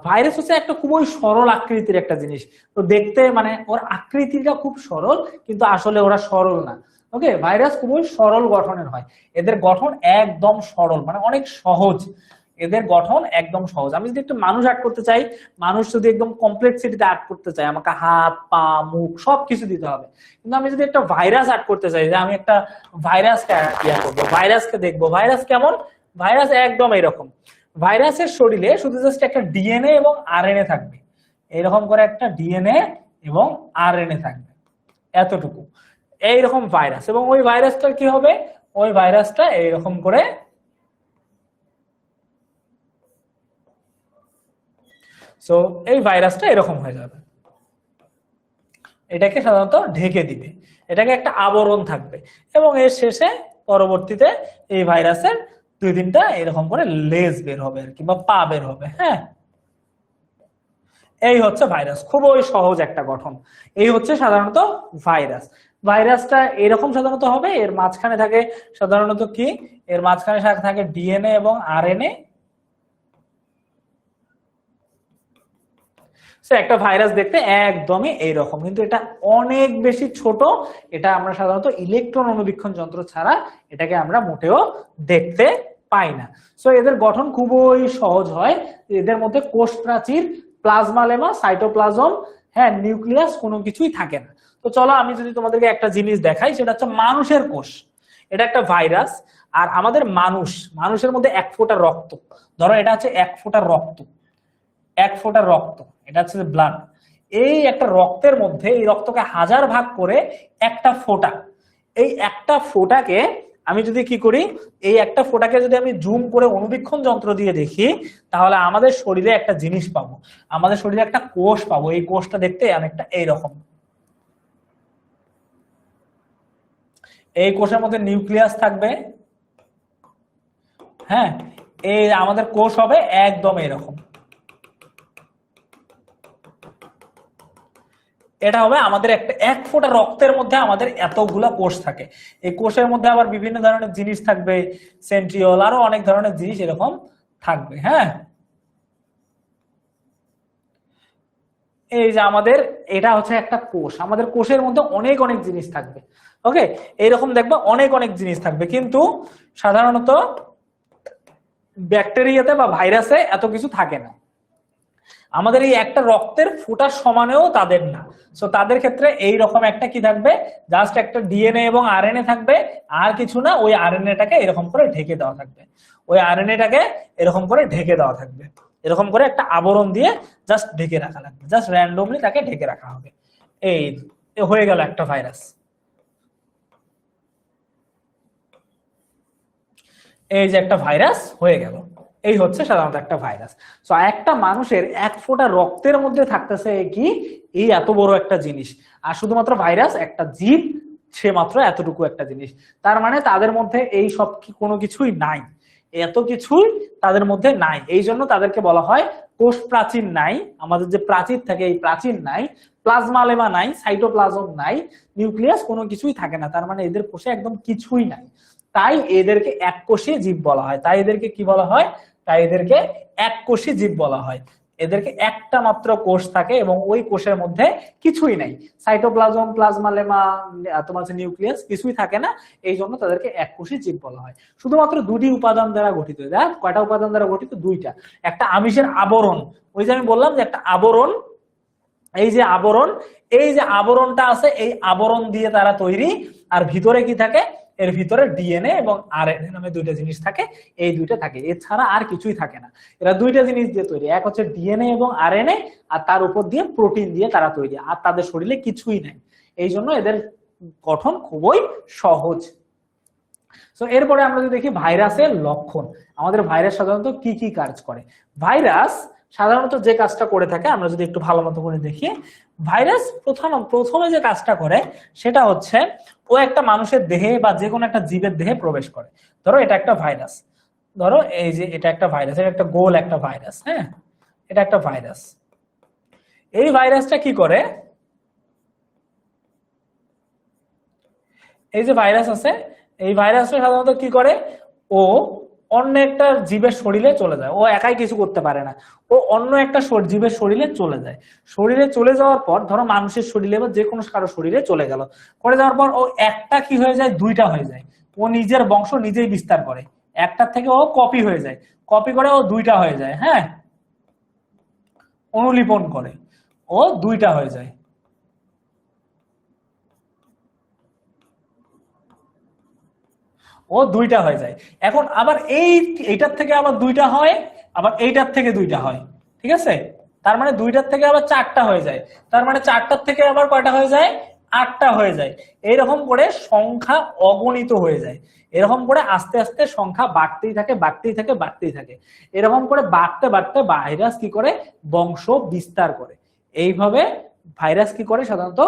ভাইরাস হচ্ছে একটা খুবই সরল আকৃতির একটা জিনিস। তো দেখতে মানে ওর আকৃতিটা খুব সরল, কিন্তু আসলে ওরা সরল না। ওকে, ভাইরাস খুবই সরল গঠনের হয়, এদের গঠন একদম সরল, মানে অনেক সহজ, এদের গঠন একদম সহজ। আমি যদি একটু মানুষ আর্ট করতে চাই, মানুষ যদি একদম কমপ্লেক্সিটিতে আর্ট করতে চাই, আমাকে হাত পা মুখ সবকিছু দিতে হবে। কিন্তু আমি যদি একটা ভাইরাস আর্ট করতে চাই, যে আমি একটা ভাইরাসকে ইয়া করবো, ভাইরাসকে দেখবো, ভাইরাস কেমন, ভাইরাস একদম এরকম। ভাইরাসের শরীরে শুধু জাস্ট একটা ডিএনএ এবং আরএনএ থাকবে, এরকম করে একটা ডিএনএ এবং আরএনএ থাকবে, এতটুকু। এইরকম ভাইরাস, এবং ওই ভাইরাসটা কি হবে, ওই ভাইরাসটা এইরকম করে, সো এই ভাইরাসটা এরকম হয়ে যাবে, এটাকে সাধারণত ঢেকে দিবে, এটাকে একটা আবরণ থাকবে। এবং এর শেষে পরবর্তীতে এই ভাইরাসের দুই তিনটা এরকম করে লেজ বের হবে আর কি, বা পা বের হবে। হ্যাঁ, এই হচ্ছে ভাইরাস, খুবই সহজ একটা গঠন। এই হচ্ছে সাধারণত ভাইরাস। ভাইরাসটা এরকম সাধারণত হবে, এর মাঝখানে থাকে সাধারণত কি, এর মাঝখানে থাকে ডিএনএ এবং আরএনএ। একটা ভাইরাস দেখতে একদমই এইরকম, কিন্তু এটা অনেক বেশি ছোট। এটা আমরা সাধারণত ইলেকট্রন অণুবীক্ষণ যন্ত্র ছাড়া এটাকে আমরা মোটেও দেখতে পাই না। সো এদের গঠন খুবই সহজ হয়, এদের মধ্যে কোষ প্রাচীর, প্লাজমা লেমা, সাইটোপ্লাজম, হ্যাঁ, নিউক্লিয়াস কোনো কিছুই থাকে না। তো চলো আমি যদি তোমাদেরকে একটা জিনিস দেখাই, সেটা হচ্ছে মানুষের কোষ। এটা একটা ভাইরাস। আর আমাদের মানুষের মধ্যে এক ফোঁটা রক্ত, ধরো এটা হচ্ছে এক ফোঁটা রক্ত, এক ফোঁটা রক্ত, এটা হচ্ছে ব্লাড। এই একটা রক্তের মধ্যে, এই রক্তকে হাজার ভাগ করে একটা ফোঁটা, এই একটা ফোঁটাকে আমি যদি কি করি, এই একটা ফোঁটাকে যদি আমি জুম করে অণুবীক্ষণ যন্ত্র দিয়ে দেখি, তাহলে আমাদের শরীরে একটা জিনিস পাবো, আমাদের শরীরে একটা কোষ পাবো। এই কোষটা দেখতে অনেকটা এইরকম। এই কোষের মধ্যে নিউক্লিয়াস থাকবে। হ্যাঁ, এই আমাদের কোষ হবে একদম এরকম। এটা হবে আমাদের একটা এক ফোঁটা রক্তের মধ্যে আমাদের এতগুলা কোষ থাকে। এই কোষের মধ্যে আবার বিভিন্ন ধরনের জিনিস থাকবে, সেন্ট্রিওল, আরো অনেক ধরনের জিনিস এরকম থাকবে। হ্যাঁ, এই যে আমাদের এটা হচ্ছে একটা কোষ, আমাদের কোষের মধ্যে অনেক অনেক জিনিস থাকবে। ওকে, এইরকম দেখবা অনেক অনেক জিনিস থাকবে, কিন্তু সাধারণত ব্যাকটেরিয়াতে বা ভাইরাসে এত কিছু থাকে না। আমাদের এই একটা রক্তের ফোঁটার সমানেও তাদের না। সো তাদের ক্ষেত্রে এই রকম একটা কি থাকবে, জাস্ট একটা ডিএনএ এবং আরএনএ থাকবে, আর কিছু না। ওই আরএনএটাকে এরকম করে ঢেকে দেওয়া থাকবে, ওই আরএনএটাকে এরকম করে ঢেকে দেওয়া থাকবে, এরকম করে একটা আবরণ দিয়ে জাস্ট ঢেকে রাখা লাগবে, জাস্ট র্যান্ডমলি তাকে ঢেকে রাখা হবে। এই হয়ে গেল একটা ভাইরাস। এই যে একটা ভাইরাস হয়ে গেল, এই হচ্ছে সাধারণত একটা ভাইরাস। সো একটা মানুষের এক ফোঁটা রক্তের মধ্যে থাকতেছে কি, এই এত বড় একটা জিনিস। আর শুধুমাত্র ভাইরাস একটা জীব, সে মাত্র এতটুকু একটা জিনিস। তার মানে তাদের মধ্যে এই সব কোনো কিছুই নাই, এত কিছুই তাদের মধ্যে নাই। এই জন্য তাদেরকে বলা হয় কোষ প্রাচীর নাই, আমাদের যে প্রাচীর থাকে এই প্রাচীর নাই, প্লাজমা লেমা নাই, সাইটোপ্লাজম নাই, নিউক্লিয়াস, কোনো কিছুই থাকে না। তার মানে এদের কোষে একদম কিছুই নাই, তাই এদেরকে এককোষী জীব বলা হয়। তাই এদেরকে কি বলা হয়? তাই এদেরকে এককোষী জীব বলা হয়। এদেরকে একটা মাত্র কোষ থাকে এবং ওই কোষের মধ্যে কিছুই নাই, সাইটোপ্লাজম, প্লাজমা লেমা, তোমার হচ্ছে নিউক্লিয়াস, কিছুই থাকে না। এই জন্য তাদেরকে এককোষী জীব বলা হয়। শুধুমাত্র দুটি উপাদান দ্বারা গঠিত। দেখ কয়টা উপাদান দ্বারা গঠিত? দুইটা। একটা আমিষের আবরণ, ওই যে আমি বললাম যে একটা আবরণ, এই যে আবরণ, এই যে আবরণটা আছে, এই আবরণ দিয়ে তারা তৈরি। আর ভিতরে কি থাকে? এর ভিতরে ডিএনএ এবং আরএনএ নামে দুইটা জিনিস থাকে, এই দুইটা থাকে, এছাড়া আর কিছুই থাকে না। এরা দুইটা জিনিস দিয়ে তৈরি, এক হচ্ছে ডিএনএ এবং আরএনএ, আর তার উপর দিয়ে প্রোটিন দিয়ে তারা তৈরি, আর তাদের শরীরে কিছুই নাই। এই জন্য এদের গঠন খুবই সহজ। তো এরপরে আমরা যদি দেখি ভাইরাসের লক্ষণ, আমাদের ভাইরাস সাধারণত কি কি কাজ করে। ভাইরাস সাধারণত যে কাজটা করে থাকে আমরা যদি একটু ভালো মতো করে দেখি, ভাইরাস প্রথমে যে কাজটা করে সেটা হচ্ছে ও একটা মানুষের দেহে বা যে কোনো একটা জীবের দেহে প্রবেশ করে। ধরো এটা একটা ভাইরাস, ধরো এই যে এটা একটা ভাইরাস, এটা একটা গোল একটা ভাইরাস, হ্যাঁ, এটা একটা ভাইরাস। এই ভাইরাসটা কি করে? এই যে ভাইরাস আছে, এই ভাইরাসটা সাধারণত কি করে? ও অন্য একটা জীবের শরীরে চলে যায়, ও একাই কিছু করতে পারে না, ও অন্য একটা জীবের শরীরে চলে যায়। শরীরে চলে যাওয়ার পর, ধরো মানুষের শরীরে বা যে কোনো কারো শরীরে চলে গেল, করে যাওয়ার পর ও একটা কি হয়ে যায়? দুইটা হয়ে যায়। ও নিজের বংশ নিজেই বিস্তার করে, একটার থেকে ও কপি হয়ে যায়, কপি করে ও দুইটা হয়ে যায়, হ্যাঁ, অনুলিপন করে ও দুইটা হয়ে যায়। ও দুইটা হয়ে যায়। এখন আবার এইটার থেকে আবার দুইটা হয়, আবার এইটার থেকে দুইটা হয়, ঠিক আছে? তার মানে দুইটার থেকে আবার চারটা হয়ে যায়, তার মানে চারটার থেকে আবার কয়টা হয়ে যায়? আটটা হয়ে যায়। এইরকম করে সংখ্যা অগণিত হয়ে যায়। এরকম করে আস্তে আস্তে সংখ্যা বাড়তেই থাকে, বাড়তেই থাকে, বাড়তেই থাকে। এরকম করে বাড়তে বাড়তে ভাইরাস কি করে? বংশ বিস্তার করে। এইভাবে ভাইরাস কি করে? সাধারণত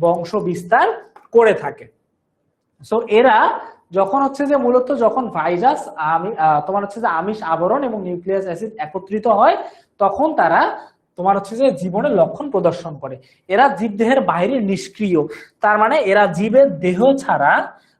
বংশ বিস্তার করে থাকে। সো এরা যখন হচ্ছে যে মূলত যখন ভাইরাস তোমার হচ্ছে যে আমিষ আবরণ এবং নিউক্লিয়াস অ্যাসিড একত্রিত হয়, তখন তারা তোমার হচ্ছে যে জীবনের লক্ষণ প্রদর্শন করে। এরা জীবদেহের বাইরে নিষ্ক্রিয়, তার মানে এরা জীবের দেহ ছাড়া,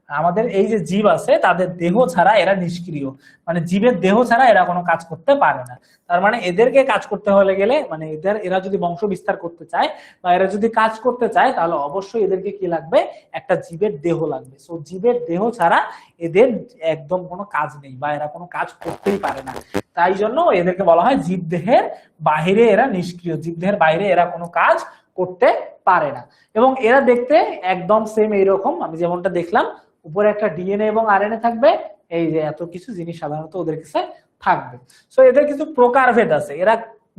আমাদের এই যে জীব আছে তাদের দেহ ছাড়া এরা নিষ্ক্রিয়, মানে জীবের দেহ ছাড়া এরা কোনো কাজ করতে পারে না। তার মানে এদেরকে কাজ করতে হলে গেলে, মানে এরা যদি বংশ বিস্তার করতে চায় বা এরা যদি কাজ করতে চায়, তাহলে অবশ্যই এদেরকে কি লাগবে? একটা জীবের দেহ লাগবে। সো জীবের দেহ ছাড়া এদের একদম কোনো কাজ নেই, বা এরা কোনো কাজ করতেই পারে না। তাই জন্য এদেরকে বলা হয় জীবদেহের বাহিরে এরা নিষ্ক্রিয়, জীবদেহের বাইরে এরা কোনো কাজ করতে পারে না। এবং এরা দেখতে একদম সেম এইরকম, আমি যেমনটা দেখলাম, উপরে একটা ডিএনএ এবং আরএনএ থাকবে, এই যে এত কিছু জিনিস সাধারণত ওদের কাছে থাকবে। সো এদের কিছু প্রকারভেদ আছে, এরা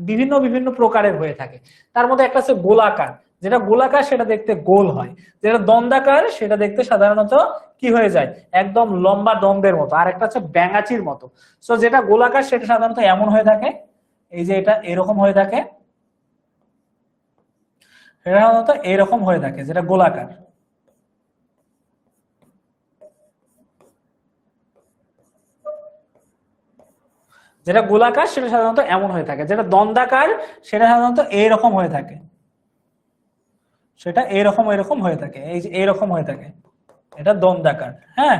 বিভিন্ন বিভিন্ন প্রকারের হয়ে থাকে। তার মধ্যে একটা আছে গোলাকার, যেটা গোলাকার সেটা দেখতে গোল হয়, যেটা দন্ডাকার সেটা দেখতে সাধারণত কি হয়ে যায়? একদম লম্বা দন্ডের মতো। আর একটা হচ্ছে ব্যাঙাচির মতো। সো যেটা গোলাকার সেটা সাধারণত এমন হয়ে থাকে, এই যে এটা এরকম হয়ে থাকে, সেটা সাধারণত এরকম হয়ে থাকে, যেটা গোলাকার। যেটা গোলাকার সেটা সাধারণত এমন হয়ে থাকে, যেটা দন্ডাকার সেটা সাধারণত এইরকম হয়ে থাকে, সেটা এরকম এরকম হয়ে থাকে, এই যে এরকম হয়ে থাকে, এটা দন্ডাকার, হ্যাঁ,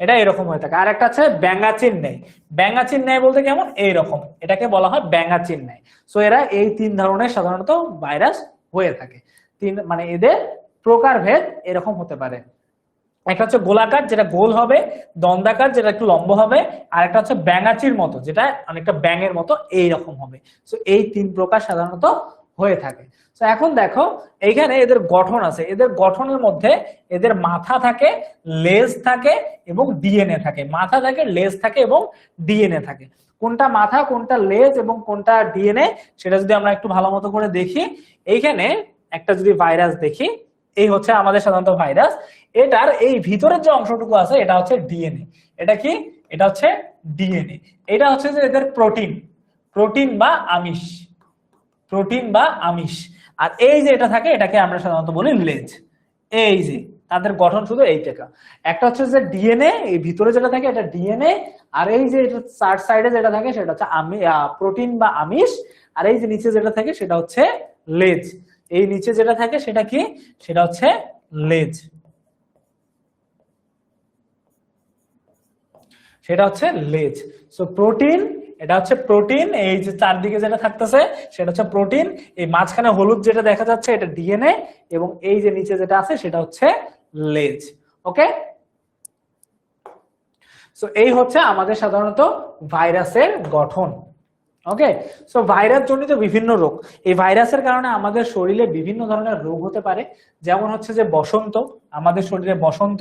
এটা এরকম হয়ে থাকে। আর একটা আছে ব্যাঙাচির ন্যায়। ব্যাঙাচির ন্যায় বলতে কেমন? এইরকম, এটাকে বলা হয় ব্যাঙাচির ন্যায়। সো এরা এই তিন ধরনের সাধারণত ভাইরাস হয়ে থাকে। মানে এদের প্রকারভেদ এরকম হতে পারে। একটা হচ্ছে গোলাকার, যেটা গোল হবে, দন্ডাকার যেটা একটু লম্বা হবে, আর একটা হচ্ছে ব্যাঙাচির মতো, যেটা অনেকটা ব্যাঙের মতো এইরকম হবে। সো এই তিন প্রকার সাধারণত হয়ে থাকে। তো এখন দেখো এইখানে এদের গঠন আছে, এদের গঠনের মধ্যে এদের মাথা থাকে, লেজ থাকে এবং ডিএনএ থাকে। মাথা থাকে, লেজ থাকে এবং ডিএনএ থাকে। কোনটা মাথা, কোনটা লেজ এবং কোনটা ডিএনএ, সেটা যদি আমরা একটু ভালো মতো করে দেখি, এইখানে একটা যদি ভাইরাস দেখি, এই হচ্ছে আমাদের সাধারণত ভাইরাস। এটার এই ভিতরের যে অংশটুকু আছে এটা হচ্ছে ডিএনএ। এটা কি? এটা হচ্ছে ডিএনএ। এটা হচ্ছে যে এদের প্রোটিন, প্রোটিন বা আমিষ, প্রোটিন বা আমিষ। আর এই যে এটা থাকে, এটাকে আমরা সাধারণত বলি লেজ। এই যে তাদের গঠন শুধু এইটা। একটা হচ্ছে যে ডিএনএ, এই ভিতরে যেটা থাকে এটা ডিএনএ, আর এই যে চার সাইডে যেটা থাকে সেটা হচ্ছে প্রোটিন বা আমিষ, আর এই যে নিচে যেটা থাকে সেটা হচ্ছে লেজ। এই নিচে যেটা থাকে সেটা কি, সেটা হচ্ছে লেজ, সেটা হচ্ছে লেজ। সো প্রোটিন, এটা হচ্ছে প্রোটিন, এই যে চারদিকে যেটা থাকতেছে সেটা হচ্ছে প্রোটিন, এই মাঝখানে হলুদ যেটা দেখা যাচ্ছে এটা ডিএনএ, এবং এই যে নিচে যেটা আছে সেটা হচ্ছে লেজ। ওকে, সো এই হচ্ছে আমাদের সাধারণত ভাইরাসের গঠন। ওকে, সো ভাইরাস জনিত বিভিন্ন রোগ, এই ভাইরাসের কারণে আমাদের শরীরে বিভিন্ন ধরনের রোগ হতে পারে। যেমন হচ্ছে যে বসন্ত, আমাদের শরীরে বসন্ত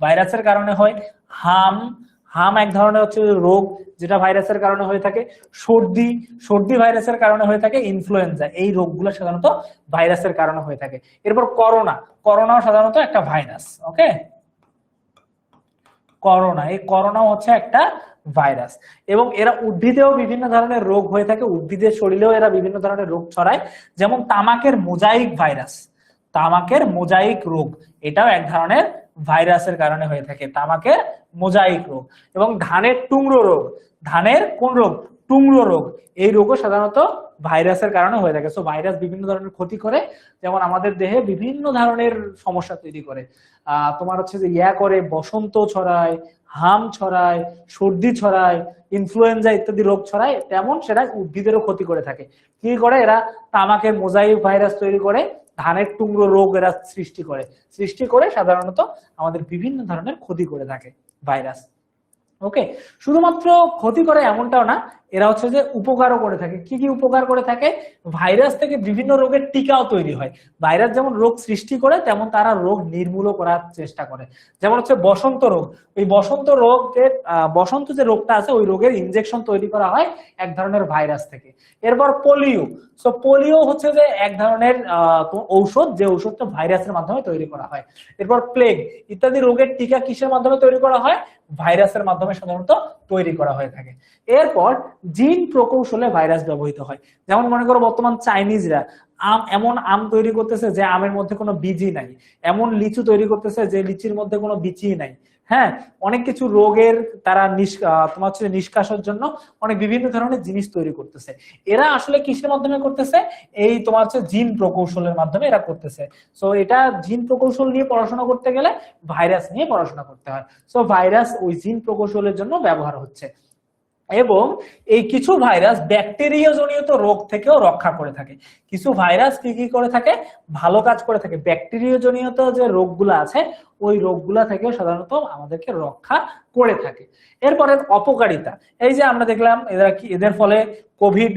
ভাইরাসের কারণে হয়। হাম, হাম এক ধরনের হচ্ছে রোগ যেটা ভাইরাসের কারণে হয়ে থাকে। সর্দি, সর্দি ভাইরাসের কারণে হয়ে থাকে। ইনফ্লুয়েঞ্জা, এই রোগগুলো সাধারণত ভাইরাসের কারণে হয়ে থাকে। এরপর করোনা, করোনাও সাধারণত একটা ভাইরাস। ওকে, করোনা, এই করোনাও হচ্ছে একটা ভাইরাস। এবং এরা উদ্ভিদেও বিভিন্ন ধরনের রোগ হয়ে থাকে, উদ্ভিদের শরীরেও এরা বিভিন্ন ধরনের রোগ ছড়ায়। যেমন তামাকের মোজাইক ভাইরাস, তামাকের মোজাইক রোগ, এটাও এক ধরনের ভাইরাসের কারণে হয়ে থাকে, তামাকের মোজাইক রোগ। এবং ধানের টুংরো রোগ, ধানের কোন রোগ, টুংরো রোগ, এই রোগও সাধারণত ভাইরাসের কারণে হয়ে থাকে। সো ভাইরাস বিভিন্ন ধরনের ক্ষতি করে, যেমন আমাদের দেহে বিভিন্ন ধরনের সমস্যা তৈরি করে। তোমার হচ্ছে যে করে, বসন্ত ছড়ায়, হাম ছড়ায়, সর্দি ছড়ায়, ইনফ্লুয়েঞ্জা ইত্যাদি রোগ ছড়ায়, তেমন সেটা উদ্ভিদেরও ক্ষতি করে থাকে। কি করে এরা, তামাকের মোজাইক ভাইরাস তৈরি করে, ধানের টুকরো রোগ এরা সৃষ্টি করে সাধারণত আমাদের বিভিন্ন ধরনের ক্ষতি করে থাকে ভাইরাস। ওকে, শুধুমাত্র ক্ষতি করে এমনটাও না, এরা হচ্ছে যে উপকারও করে থাকে। কি কি উপকার করে থাকে, ভাইরাস থেকে বিভিন্ন রোগের টিকাও তৈরি হয়। ভাইরাস যেমন রোগ সৃষ্টি করে তেমন তারা রোগ নির্মূল করার চেষ্টা করে। যেমন হচ্ছে বসন্ত রোগ, ওই বসন্ত রোগের বসন্ত যে রোগটা আছে ওই রোগের ইনজেকশন তৈরি করা হয় এক ধরনের ভাইরাস থেকে। এরপর পোলিও, সো পোলিও হচ্ছে যে এক ধরনের ঔষধ, যে ঔষধটা ভাইরাসের মাধ্যমে তৈরি করা হয়। এরপর প্লেগ ইত্যাদি রোগের টিকা কিসের মাধ্যমে তৈরি করা হয়, ভাইরাসের মাধ্যমে সাধারণত তৈরি করা হয়ে থাকে। এরপর জিন প্রকৌশলে ভাইরাস ব্যবহৃত হয়। যেমন মনে করো বর্তমান চাইনিজরা এমন আম তৈরি করতেছে যে আমের মধ্যে কোনো বীজই নাই, এমন লিচু তৈরি করতেছে যে লিচির মধ্যে কোনো বীজই নাই। হ্যাঁ, অনেক কিছু রোগের তারা তোমার হচ্ছে নিষ্কাশনের জন্য অনেক বিভিন্ন ধরনের জিনিস তৈরি করতেছে। এরা আসলে কিসের মাধ্যমে করতেছে, এই তোমার হচ্ছে জিন প্রকৌশলের মাধ্যমে এরা করতেছে। সো এটা জিন প্রকৌশল নিয়ে পড়াশোনা করতে গেলে ভাইরাস নিয়ে পড়াশোনা করতে হয়। সো ভাইরাস ওই জিন প্রকৌশলের জন্য ব্যবহার হচ্ছে। এবং এই কিছু ভাইরাস ব্যাকটেরিয়া জনিত রোগ থেকেও রক্ষা করে থাকে। কিছু ভাইরাস কি কি করে থাকে, ভালো কাজ করে থাকে, ব্যাকটেরিয়া জনিত যে রোগগুলো আছে ওই রোগগুলা থেকেও সাধারণত আমাদেরকে রক্ষা করে থাকে। এরপরে অপকারিতা, এই যে আমরা দেখলাম এরা কি, এদের ফলে কোভিড,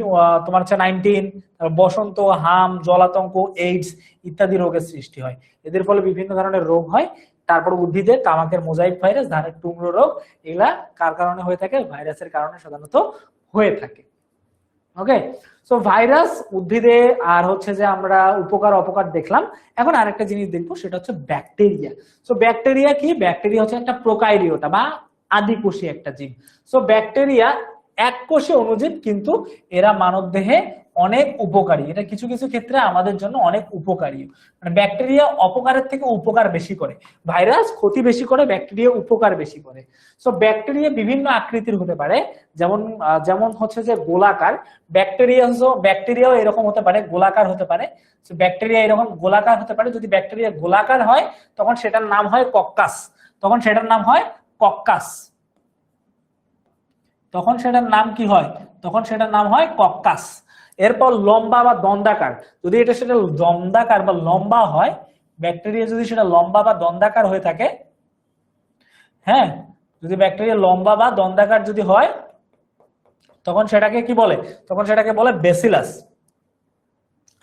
তোমার হচ্ছে 19, বসন্ত, হাম, জলাতঙ্ক, এইডস ইত্যাদি রোগের সৃষ্টি হয়। এদের ফলে বিভিন্ন ধরনের রোগ হয়। তারপর উদ্ভিদে তামাকের মোজাইক ভাইরাস, ধানের টুকরো রোগ, এগুলা কার কারণে হয়ে থাকে, ভাইরাসের কারণে সাধারণত হয়ে থাকে। ওকে, সো ভাইরাস উদ্ভিদে, আর হচ্ছে যে আমরা উপকার অপকার দেখলাম। এখন আরেকটা জিনিস দেখবো, সেটা হচ্ছে ব্যাকটেরিয়া। সো ব্যাকটেরিয়া কি, ব্যাকটেরিয়া হচ্ছে একটা প্রোকারিওটা বা আদিকোষী একটা জীব। সো ব্যাকটেরিয়া এককোষী অণুজীব, কিন্তু এরা মানব দেহে অনেক উপকারী। এটা কিছু কিছু ক্ষেত্রে আমাদের জন্য অনেক উপকারী। মানে ব্যাকটেরিয়া অপকারের থেকে উপকার বেশি করে, ভাইরাস ক্ষতি বেশি করে, ব্যাকটেরিয়া উপকার বেশি করে। সো ব্যাকটেরিয়া বিভিন্ন আকৃতির হতে পারে, যেমন যেমন হচ্ছে যে গোলাকার, ব্যাকটেরিয়াও এরকম হতে পারে, গোলাকার হতে পারে। ব্যাকটেরিয়া এরকম গোলাকার হতে পারে। যদি ব্যাকটেরিয়া গোলাকার হয় তখন সেটার নাম হয় কক্কাস, তখন সেটার নাম হয় কক্কাস, তখন সেটার নাম কি হয়, তখন সেটার নাম হয় কক্কাস। এরপর লম্বা বা দন্ডাকার, যদি এটা সেটা দন্ডাকার বা লম্বা হয়, ব্যাকটেরিয়া যদি সেটা লম্বা বা দন্ডাকার হয়ে থাকে, হ্যাঁ, যদি ব্যাকটেরিয়া লম্বা বা দন্ডাকার যদি হয় তখন সেটাকে কি বলে, তখন সেটাকে বলে ব্যাসিলাস।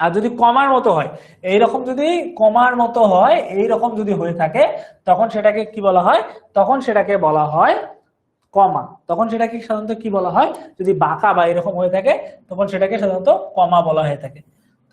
আর যদি কমার মতো হয়, এইরকম যদি কমার মতো হয়, এইরকম যদি হয়ে থাকে তখন সেটাকে কি বলা হয়, তখন সেটাকে বলা হয় কমা। তখন সেটাকে সাধারণত কি বলা হয়, যদি বাঁকা বা এরকম হয়ে থাকে তখন সেটাকে সাধারণত কমা বলা হয়ে থাকে,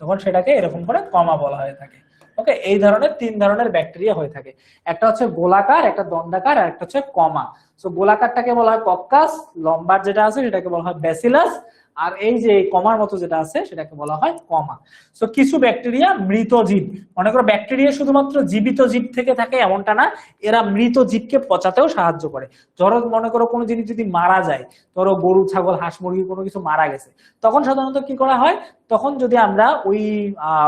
তখন সেটাকে এরকম করে কমা বলা হয়ে থাকে। ওকে, এই ধরনের তিন ধরনের ব্যাকটেরিয়া হয়ে থাকে। একটা হচ্ছে গোলাকার, একটা দন্ডাকার, আর একটা হচ্ছে কমা। সো গোলাকারটাকে বলা হয় কক্কাস, লম্বার যেটা আছে সেটাকে বলা হয় ব্যাসিলাস, আর এই যে কমার মতো যেটা আছে সেটাকে বলা হয় কমা। সো কিছু ব্যাকটেরিয়া মৃত জীব, মনে করো ব্যাকটেরিয়া শুধুমাত্র জীবিত জীব থেকে থাকে এমনটা না, এরা মৃত জীবকে পচাতেও সাহায্য করে। ধরো মনে করো কোনো জিনিস যদি মারা যায়, ধরো গরু ছাগল হাঁস মুরগি কোনো কিছু মারা গেছে, তখন সাধারণত কি করা হয়, তখন যদি আমরা ওই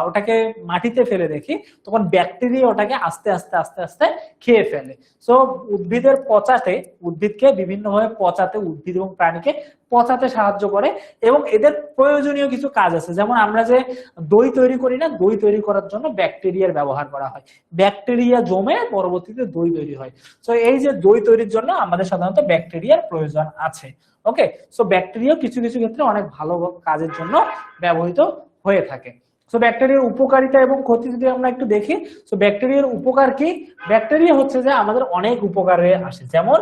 ওটাকে মাটিতে ফেলে দেখি, তখন ব্যাকটেরিয়া ওটাকে আস্তে আস্তে আস্তে আস্তে খেয়ে ফেলে। সো উদ্ভিদের পচাতে, উদ্ভিদকে বিভিন্নভাবে পচাতে, উদ্ভিদ এবং প্রাণীকে পচাতে সাহায্য করে। এবং এদের প্রয়োজনীয় কিছু কাজ আছে, যেমন আমরা যে দই তৈরি করি না, দই তৈরি করার জন্য ব্যাকটেরিয়ার ব্যবহার করা হয়, ব্যাকটেরিয়া জমে পরবর্তীতে দই তৈরি হয়। তো এই যে দই তৈরির জন্য আমাদের সাধারণত ব্যাকটেরিয়ার প্রয়োজন আছে। ওকে, সো ব্যাকটেরিয়া কিছু কিছু ক্ষেত্রে অনেক ভালো কাজের জন্য ব্যবহৃত হয়ে থাকে। সো ব্যাকটেরিয়ার উপকারিতা এবং ক্ষতি যদি আমরা একটু দেখি, সো ব্যাকটেরিয়ার উপকার কি, ব্যাকটেরিয়া হচ্ছে যে আমাদের অনেক উপকারে আসে, যেমন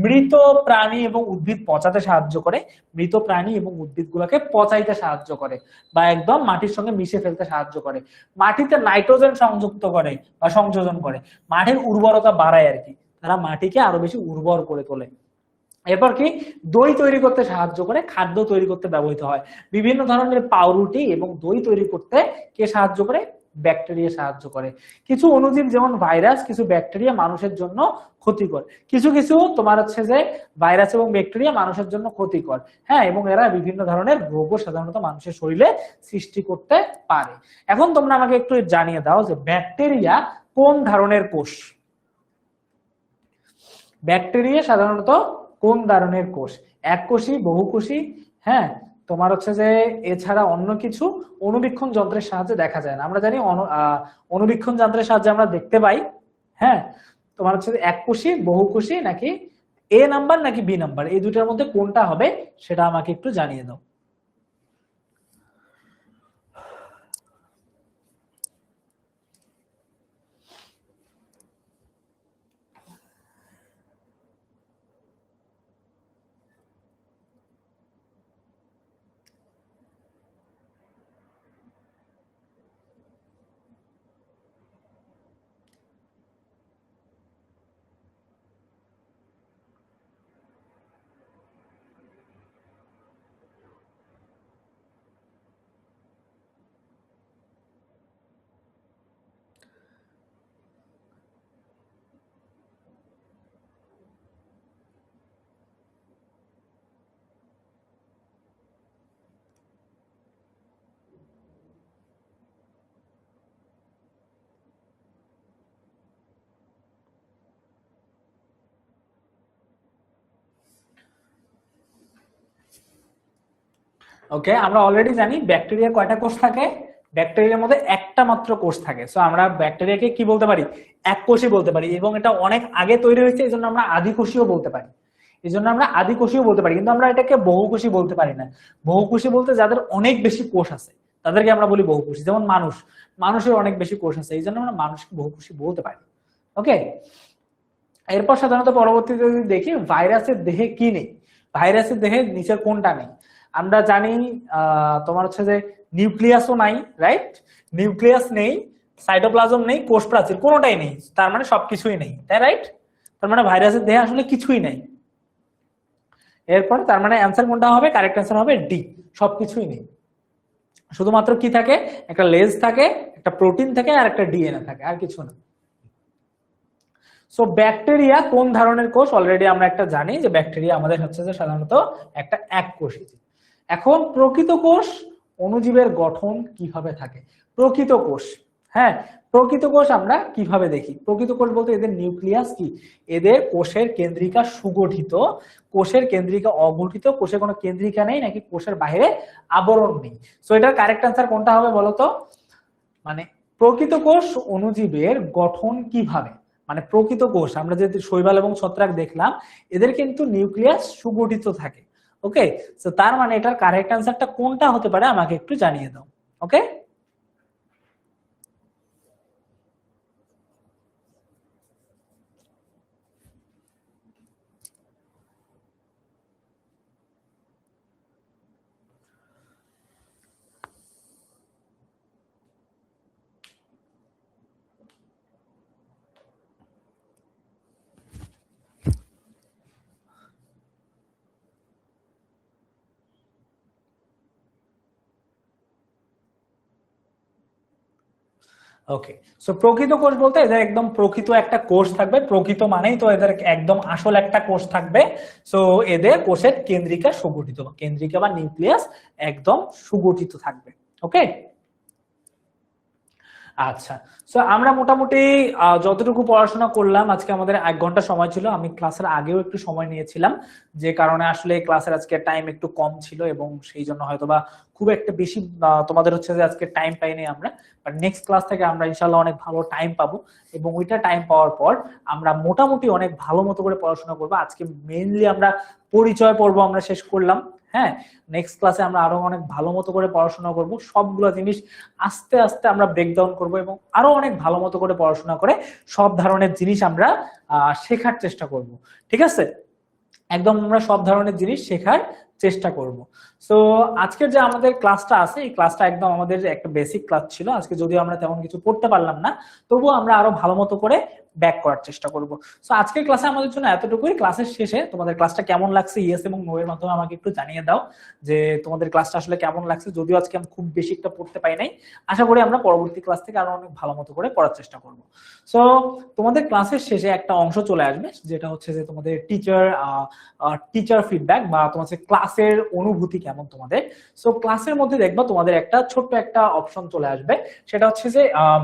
মৃত প্রাণী এবং উদ্ভিদ পচাতে সাহায্য করে, মৃত প্রাণী এবং উদ্ভিদ গুলোকে পচাইতে সাহায্য করে, বা একদম মাটির সঙ্গে মিশে ফেলতে সাহায্য করে, মাটিতে নাইট্রোজেন সংযুক্ত করে বা সংযোজন করে, মাটির উর্বরতা বাড়ায় আর কি, তারা মাটিকে আরো বেশি উর্বর করে তোলে। এরপর কি, দই তৈরি করতে সাহায্য করে, খাদ্য তৈরি করতে ব্যবহৃত হয়, বিভিন্ন ধরনের পাউরুটি এবং দই তৈরি করতে কে সাহায্য করে, ব্যাকটেরিয়া সাহায্য করে। কিছু অণুজীব যেমন ভাইরাস, কিছু ব্যাকটেরিয়া মানুষের জন্য ক্ষতিকর, কিছু কিছু তোমার হচ্ছে যে ভাইরাস এবং ব্যাকটেরিয়া মানুষের জন্য ক্ষতিকর, হ্যাঁ, এবং এরা বিভিন্ন ধরনের রোগও সাধারণত মানুষের শরীরে সৃষ্টি করতে পারে। এখন তোমরা আমাকে একটু জানিয়ে দাও যে ব্যাকটেরিয়া কোন ধরনের কোষ, ব্যাকটেরিয়া সাধারণত কোন ধরনের কোষ, এককোষী, বহুকোষী, হ্যাঁ, তোমার হচ্ছে যে এছাড়া অন্য কিছু অণুবীক্ষণ যন্ত্রের সাহায্যে দেখা যায় না। আমরা জানি অণুবীক্ষণ যন্ত্রের সাহায্যে আমরা দেখতে পাই, হ্যাঁ, তোমার হচ্ছে এককোষী, বহুকোষী, নাকি এ নাম্বার নাকি বি নাম্বার, এই দুটার মধ্যে কোনটা হবে সেটা আমাকে একটু জানিয়ে দাও। ওকে, আমরা অলরেডি জানি ব্যাকটেরিয়া কয়টা কোষ থাকে, ব্যাকটেরিয়ার মধ্যে একটা মাত্র কোষ থাকে। সো আমরা ব্যাকটেরিয়াকে কি বলতে পারি, এককোষী বলতে পারি, এবং এটা অনেক আগে তৈরি হয়েছে, এই জন্য আমরা আদিকোষীয় বলতে পারি, এই জন্য আমরা আদিকোষীয় বলতে পারি, কিন্তু আমরা এটাকে বহুকোষী বলতে পারি না। বহুকোষী বলতে যাদের অনেক বেশি কোষ আছে তাদেরকে আমরা বলি বহুকোষী, যেমন মানুষ, মানুষের অনেক বেশি কোষ আছে, এই জন্য আমরা মানুষকে বহুকোষী বলতে পারি। ওকে, এরপর সাধারণত পরবর্তীতে যদি দেখি ভাইরাসের দেহে কি নেই, ভাইরাসের দেহে নিচের কোনটা নেই, আমরা জানি তোমার হচ্ছে যে নিউক্লিয়াসও নাই, রাইট, নিউক্লিয়াস নেই, সাইটোপ্লাজম নেই, কোষ প্রাচীর কোনোটাই নেই, তার মানে সবকিছুই নেই, তাই রাইট, তার মানে ভাইরাসের দেহে আসলে কিছুই নেই। এরপর তার মানে অ্যান্সার কোনটা হবে, কারেক্ট অ্যান্সার হবে ডি, সবকিছুই নেই, শুধুমাত্র কি থাকে, একটা লেজ থাকে, একটা প্রোটিন থাকে, আর একটা ডিএনএ থাকে, আর কিছু না। সো ব্যাকটেরিয়া কোন ধরনের কোষ, অলরেডি আমরা একটা জানি যে ব্যাকটেরিয়া আমাদের হচ্ছে যে সাধারণত একটা এককোষী জীব। এখন প্রকৃত কোষ, অণুজীবের গঠন কিভাবে থাকে, প্রকৃত কোষ, হ্যাঁ, প্রকৃত কোষ আমরা কিভাবে দেখি, প্রকৃত কোষ বলতে এদের নিউক্লিয়াস কি, এদের কোষের কেন্দ্রিকা সুগঠিত, কোষের কেন্দ্রিকা অগঠিত, কোষে কোনো কেন্দ্রিকা নেই, নাকি কোষের বাইরে আবরণ নেই। সো এটার কারেক্ট অ্যান্সার কোনটা হবে বলতো, মানে প্রকৃত কোষ অণুজীবের গঠন কিভাবে, মানে প্রকৃত কোষ আমরা যে শৈবাল এবং ছত্রাক দেখলাম, এদের কিন্তু নিউক্লিয়াস সুগঠিত থাকে। ওকে, তো তার মানে এটার কারেক্ট অ্যান্সারটা কোনটা হতে পারে আমাকে একটু জানিয়ে দাও। ওকে, ওকে, সো প্রকৃত কোর্স বলতে এদের একদম প্রকৃত একটা কোর্স থাকবে, প্রকৃত মানেই তো এদের একদম আসল একটা কোর্স থাকবে। সো এদের কোর্সের কেন্দ্রিকা সুগঠিত, কেন্দ্রিকা বা নিউক্লিয়াস একদম সুগঠিত থাকবে। ওকে, আচ্ছা, সো আমরা মোটামুটি যতটুকু পড়াশোনা করলাম, আজকে আমাদের 1 ঘন্টা সময় ছিল। আমি ক্লাসের আগেও একটু সময় নিয়েছিলাম, যে কারণে আসলে ক্লাসের আজকে টাইম একটু কম ছিল এবং সেই জন্য হয়তোবা খুব একটা বেশি তোমাদের হচ্ছে যে আজকে টাইম পাইনি আমরা। বাট নেক্সট ক্লাস থেকে আমরা ইনশাল্লাহ অনেক ভালো টাইম পাবো, এবং ওইটা টাইম পাওয়ার পর আমরা মোটামুটি অনেক ভালো মতো করে পড়াশোনা করবো। আজকে মেইনলি আমরা পরিচয় পর্ব আমরা শেষ করলাম। হ্যাঁ, নেক্সট ক্লাসে আমরা আরো অনেক ভালো মতো করে পড়াশোনা করব, সবগুলো জিনিস আস্তে আস্তে আমরা ব্রেকডাউন করব এবং আরো অনেক ভালো মতো করে পড়াশোনা করে সব ধরনের জিনিস আমরা শেখার চেষ্টা করব। ঠিক আছে, একদম আমরা সব ধরনের জিনিস শেখার চেষ্টা করব। সো আজকের যে আমাদের ক্লাসটা আছে, এই ক্লাসটা একদম আমাদের একটা বেসিক ক্লাস ছিল আজকে, যদিও আমরা তেমন কিছু পড়তে পারলাম না, তবুও আমরা আরো ভালো মতো করে ব্যাক করার চেষ্টা করব। সো আজকের ক্লাসে আমাদের জন্য এতটুকুই। ক্লাসের শেষে তোমাদের ক্লাসটা কেমন লাগছে ইয়েস এবং নো এর মাধ্যমে আমাকে একটু জানিয়ে দাও যে তোমাদের ক্লাসটা আসলে কেমন লাগছে। যদিও আজকে আমি খুব বেশি একটা পড়তে পাই নাই, আশা করি আমরা পরবর্তী ক্লাস থেকে আরো অনেক ভালো মতো করে পড়ার চেষ্টা করব। সো তোমাদের ক্লাসের শেষে একটা অংশ চলে আসবে, যেটা হচ্ছে যে তোমাদের টিচার ফিডব্যাক বা তোমাদের ক্লাসের অনুভূতি কেমন তোমাদের। সো ক্লাসের মধ্যে দেখবা তোমাদের একটা ছোট্ট একটা অপশন চলে আসবে, সেটা হচ্ছে যে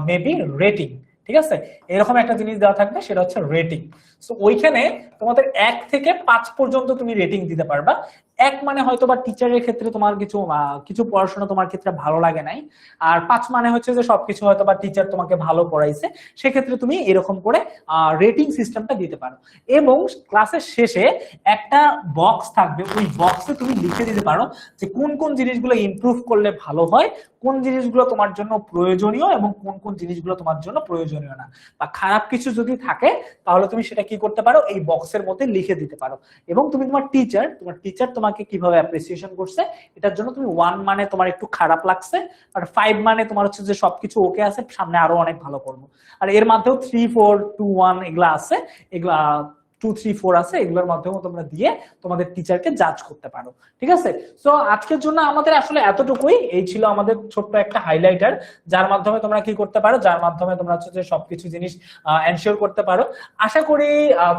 মেবি রেটিং। ঠিক আছে, এরকম একটা জিনিস দেওয়া থাকবে, সেটা হচ্ছে রেটিং। সো ওইখানে তোমাদের 1 থেকে 5 পর্যন্ত তুমি রেটিং দিতে পারবা। 1 মানে হয়তো বা টিচারের ক্ষেত্রে তোমার কিছু পড়াশোনা তোমার ক্ষেত্রে ভালো লাগে নাই, আর 5 মানে হচ্ছে যে সবকিছু হয়তো বা টিচার তোমাকে ভালো পড়াইছে, সেক্ষেত্রে তুমি এরকম করে রেটিং সিস্টেমটা দিতে পারো। এবং ক্লাসের শেষে একটা বক্স থাকবে, ওই বক্সে তুমি লিখে দিতে পারো যে কোন কোন জিনিসগুলো ইমপ্রুভ করলে ভালো হয়, কোন জিনিসগুলো তোমার জন্য প্রয়োজনীয় এবং কোন কোন জিনিসগুলো তোমার জন্য প্রয়োজনীয় না, বা খারাপ কিছু যদি থাকে তাহলে তুমি সেটা কি করতে পারো, এই বক্সের মধ্যে লিখে দিতে পারো। এবং তুমি তোমার টিচার তোমাকে কিভাবে অ্যাপ্রিসিয়েশন করছে, এটার জন্য তুমি 1 মানে তোমার একটু খারাপ লাগছে, আর 5 মানে তোমার হচ্ছে যে সবকিছু ওকে আছে, সামনে আরো অনেক ভালো করবো। আর এর মধ্যেও 3, 4, 2, 1 এগুলা আছে, এগুলা 2, 3, 4 আছে, এগুলোর মাধ্যমে তোমরা দিয়ে তোমাদের টিচারকে জাজ করতে পারো। ঠিক আছে, সো আজকের জন্য আমাদের আসলে এতটুকুই। এই ছিল আমাদের ছোট্ট একটা হাইলাইটার, যার মাধ্যমে তোমরা কি করতে পারো, যার মাধ্যমে তোমরা হচ্ছে যে সবকিছু জিনিস এনশিওর করতে পারো। আশা করি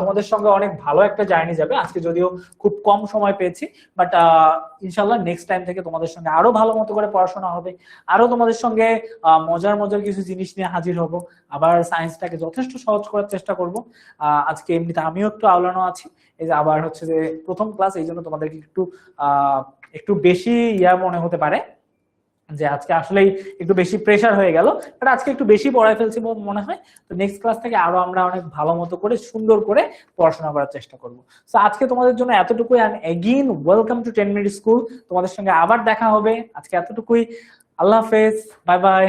তোমাদের সঙ্গে অনেক ভালো একটা জার্নি যাবে। আজকে যদিও খুব কম সময় পেয়েছি, বাট ইনশাল্লাহ নেক্সট টাইম থেকে তোমাদের সঙ্গে আরো ভালো মতো করে পড়াশোনা হবে, আরো তোমাদের সঙ্গে মজার মজার কিছু জিনিস নিয়ে হাজির হব, আবার সায়েন্সটাকে যথেষ্ট সহজ করার চেষ্টা করব। আজকে এমনিতে আমিও একটু আওলানো আছি, এই যে আবার হচ্ছে যে প্রথম ক্লাস, এই জন্য তোমাদেরকে একটু বেশি মনে হতে পারে যে আজকে আসলেই একটু বেশি প্রেসার হয়ে গেল, বাট আজকে একটু বেশি পড়ায় ফেলছি মনে হয়। তো নেক্সট ক্লাস থেকে আরো আমরা অনেক ভালো মতো করে সুন্দর করে পড়াশোনা করার চেষ্টা করবো। তো আজকে তোমাদের জন্য এতটুকুই, and again welcome to 10 minute school. তোমাদের সঙ্গে আবার দেখা হবে, আজকে এতটুকুই। আল্লাহ হাফেজ, বাই বাই।